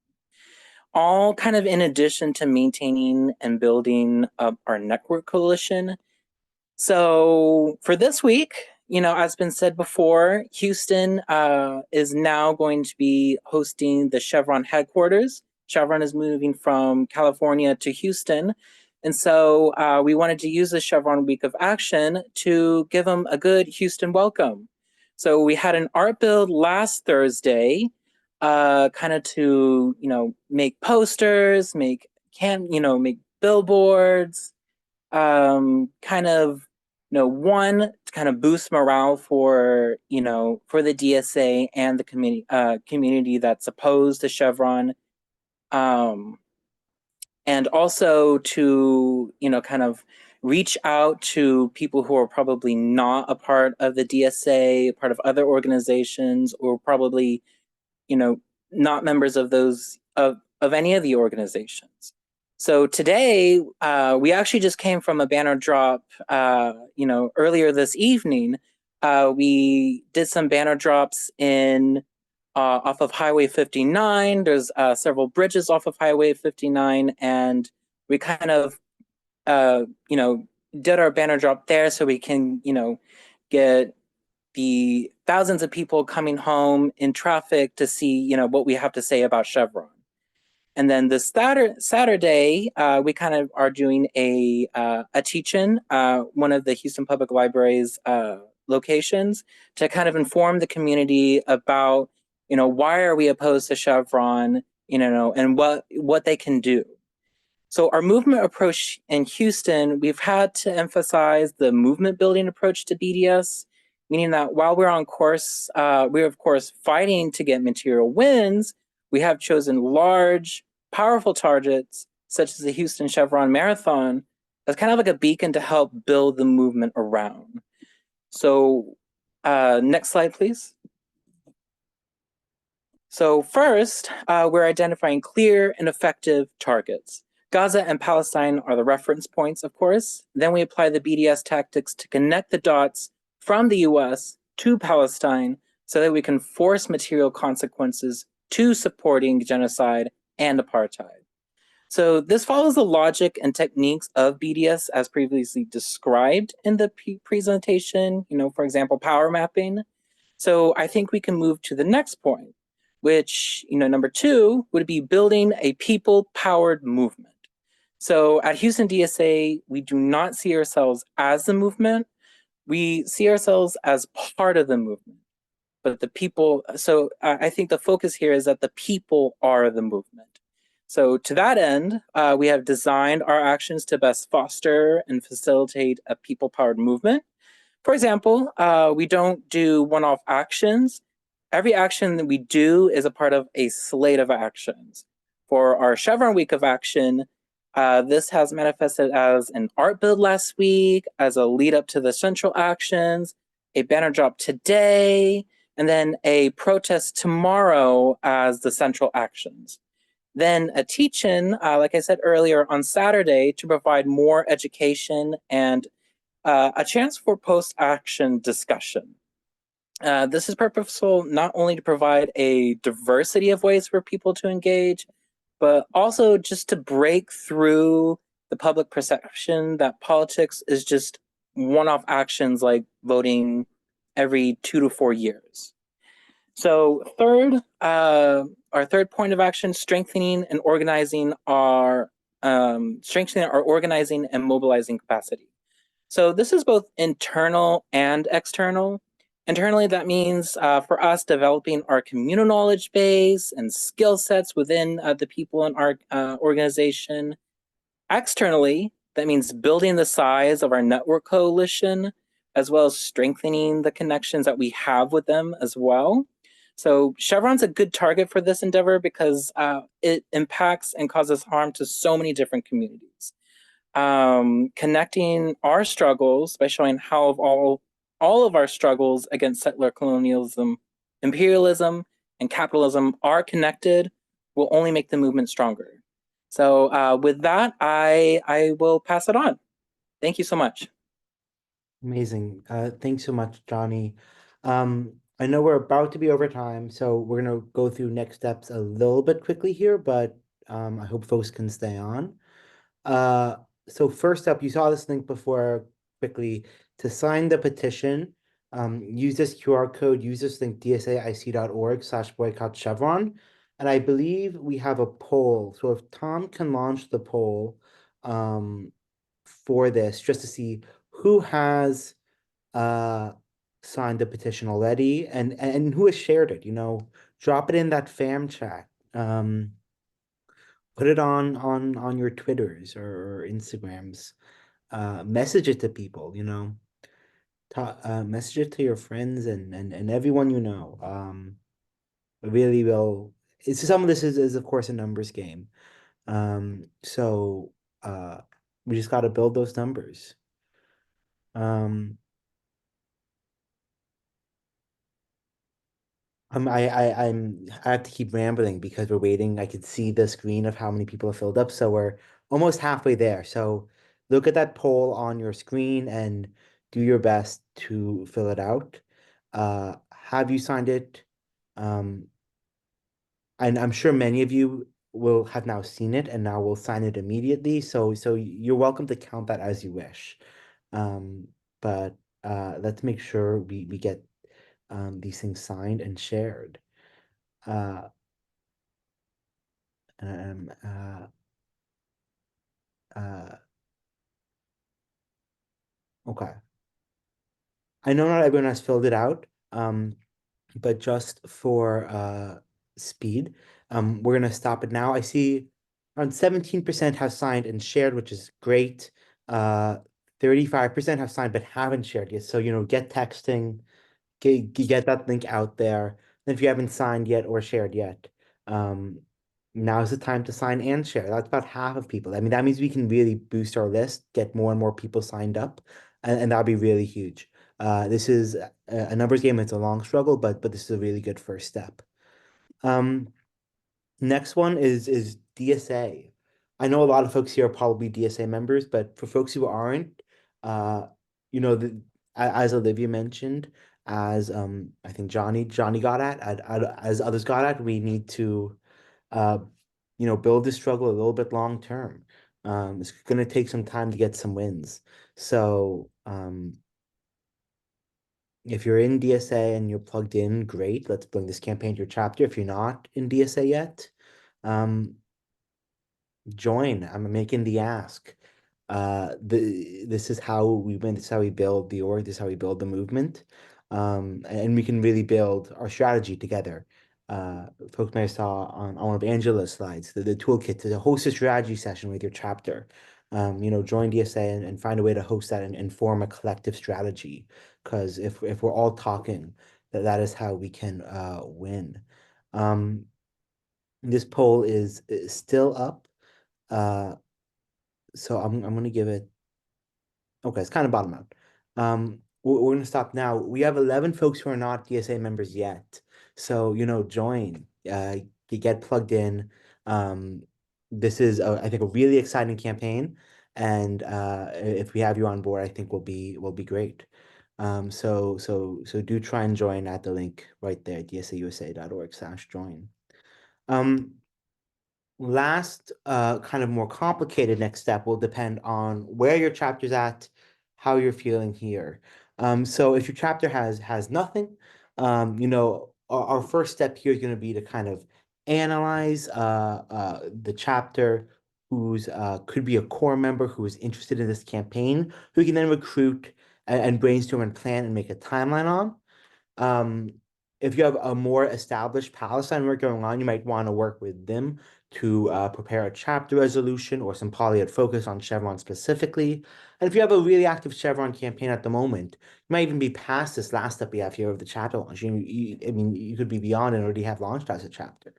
All kind of in addition to maintaining and building up our network coalition. So for this week, as been said before, Houston is now going to be hosting the Chevron headquarters. Chevron is moving from California to Houston. And so we wanted to use the Chevron Week of Action to give them a good Houston welcome. So we had an art build last Thursday, kind of to, make posters, make billboards, kind of, one, to kind of boost morale for, for the DSA and the community that's opposed to Chevron. And also to, kind of reach out to people who are probably not a part of the DSA, a part of other organizations, or probably, not members of those of any of the organizations. So today, we actually just came from a banner drop, earlier this evening. We did some banner drops off of Highway 59. There's several bridges off of Highway 59, and we kind of, did our banner drop there so we can, get the thousands of people coming home in traffic to see, what we have to say about Chevron. And then this Saturday, we kind of are doing a teach-in, one of the Houston Public Library's locations, to kind of inform the community about, why are we opposed to Chevron, and what they can do. So our movement approach in Houston, we've had to emphasize the movement building approach to BDS, meaning that while we're on course, we're of course fighting to get material wins, we have chosen large, powerful targets, such as the Houston Chevron Marathon, as kind of like a beacon to help build the movement around. So next slide, please. So first, we're identifying clear and effective targets. Gaza and Palestine are the reference points, of course. Then we apply the BDS tactics to connect the dots from the US to Palestine so that we can force material consequences to supporting genocide and apartheid. So this follows the logic and techniques of BDS as previously described in the presentation, for example, power mapping. So I think we can move to the next point, which, number 2 would be building a people-powered movement. So at Houston DSA, we do not see ourselves as the movement. We see ourselves as part of the movement. But the people, so I think the focus here is that the people are the movement. So to that end, we have designed our actions to best foster and facilitate a people-powered movement. For example, we don't do one-off actions. Every action that we do is a part of a slate of actions. For our Chevron Week of Action, this has manifested as an art build last week, as a lead up to the central actions, a banner drop today, and then a protest tomorrow as the central actions. Then a teach-in, like I said earlier, on Saturday to provide more education and a chance for post-action discussion. This is purposeful not only to provide a diversity of ways for people to engage, but also just to break through the public perception that politics is just one-off actions like voting every 2 to 4 years. So our third point of action, strengthening and organizing our organizing and mobilizing capacity. So this is both internal and external. Internally, that means for us developing our communal knowledge base and skill sets within the people in our organization. Externally, that means building the size of our network coalition, as well as strengthening the connections that we have with them as well. So Chevron's a good target for this endeavor because it impacts and causes harm to so many different communities. Connecting our struggles by showing how all of our struggles against settler colonialism, imperialism, and capitalism are connected will only make the movement stronger. So with that, I will pass it on. Thank you so much. Amazing. Thanks so much, Johnny. I know we're about to be over time, so we're going to go through next steps a little bit quickly here, but I hope folks can stay on. So first up, you saw this link before quickly. To sign the petition, use this QR code, use this link, dsaic.org/boycott Chevron. And I believe we have a poll. So if Tom can launch the poll for this, just to see who has signed the petition already and who has shared it, drop it in that fam chat. Put it on your Twitters or Instagrams. Message it to people, message it to your friends and everyone you know. It really will. Some of this is of course a numbers game. So We just got to build those numbers. I have to keep rambling because we're waiting. I could see the screen of how many people have filled up, so we're almost halfway there. So look at that poll on your screen and do your best to fill it out. Have you signed it? Um, and I'm sure many of you will have now seen it and now will sign it immediately. So you're welcome to count that as you wish. But let's make sure we get these things signed and shared. Uh, um, uh, uh, okay. I know not everyone has filled it out, but just for speed, we're gonna stop it now. I see around 17% have signed and shared, which is great. 35% have signed but haven't shared yet. So, get texting, get that link out there. And if you haven't signed yet or shared yet, um, now's the time to sign and share. That's about half of people. I mean, that means we can really boost our list, get more and more people signed up, and that'll be really huge. This is a numbers game. It's a long struggle, but this is a really good first step. Um, Next one is DSA. I know a lot of folks here are probably DSA members, but for folks who aren't, uh, as Olivia mentioned, as I think Johnny got as others got at, we need to uh, build this struggle a little bit long term. It's going to take some time to get some wins. So if you're in DSA and you're plugged in, great. Let's bring this campaign to your chapter. If you're not in DSA yet, um, join. I'm making the ask. This is how we win. This is how we build the org. This is how we build the movement. And we can really build our strategy together. Folks may have saw on one of Angela's slides, the toolkit to host a strategy session with your chapter. Join DSA and find a way to host that and form a collective strategy. Because if we're all talking, that is how we can win. This poll is still up. So I'm gonna give it. Okay, it's kind of bottom out. We're gonna stop now. We have 11 folks who are not DSA members yet. So join. You get plugged in. This is I think a really exciting campaign, and if we have you on board, I think will be great. So do try and join at the link right there, dsausa.org/join. Last, kind of more complicated next step will depend on where your chapter's at, how you're feeling here. So if your chapter has nothing, our first step here is going to be to kind of analyze the chapter who's could be a core member who is interested in this campaign, who we can then recruit and brainstorm and plan and make a timeline on. If you have a more established Palestine work going on, you might want to work with them to prepare a chapter resolution or some poly focus on Chevron specifically. And if you have a really active Chevron campaign at the moment, you might even be past this last step we have here of the chapter launch. I mean, you could be beyond and already have launched as a chapter.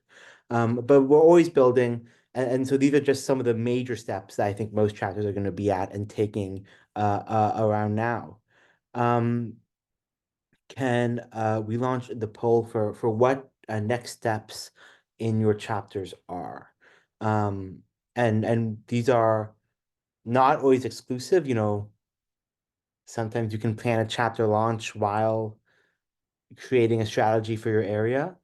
But we're always building. And so these are just some of the major steps that I think most chapters are going to be at and taking around now. Can we launch the poll for what next steps in your chapters are? And these are not always exclusive. Sometimes you can plan a chapter launch while creating a strategy for your area.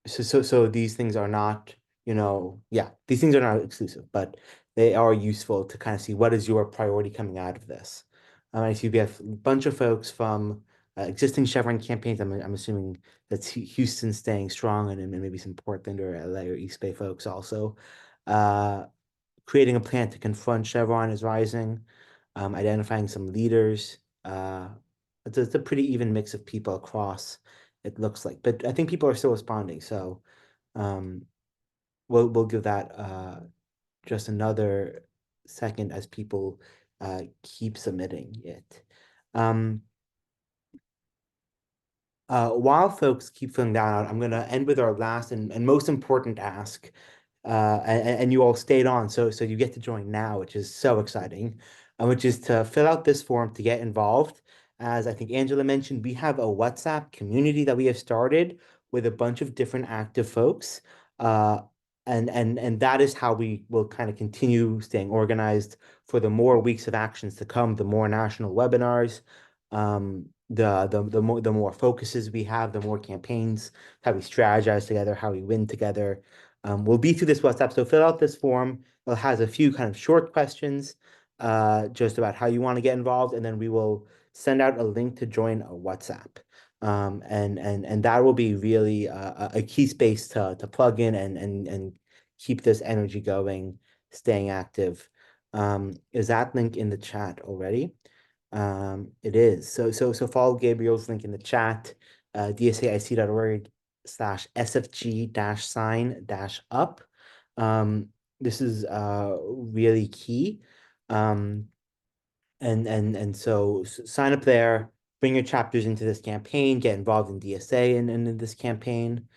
So these things are not, these things are not exclusive, but they are useful to kind of see what is your priority coming out of this. I see we have a bunch of folks from existing Chevron campaigns. I'm assuming that's Houston staying strong, and then maybe some Portland or LA or East Bay folks also. Creating a plan to confront Chevron is rising, identifying some leaders. It's a pretty even mix of people across, it looks like, but I think people are still responding. So we'll give that just another second as people keep submitting it. While folks keep filling that out, I'm going to end with our last and most important ask. and you all stayed on, so you get to join now, which is so exciting, which is to fill out this form to get involved. As I think Angela mentioned, we have a WhatsApp community that we have started with a bunch of different active folks. And that is how we will kind of continue staying organized for the more weeks of actions to come, the more national webinars, the more focuses we have, the more campaigns, how we strategize together, how we win together. We'll be through this WhatsApp, so fill out this form. It has a few kind of short questions, just about how you want to get involved, and then we will send out a link to join a WhatsApp. And that will be really a key space to plug in and keep this energy going, staying active. Is that link in the chat already? It is. So follow Gabriel's link in the chat, dsaic.org/sfg-sign-up. This is really key. And so sign up there, bring your chapters into this campaign, get involved in DSA and in this campaign.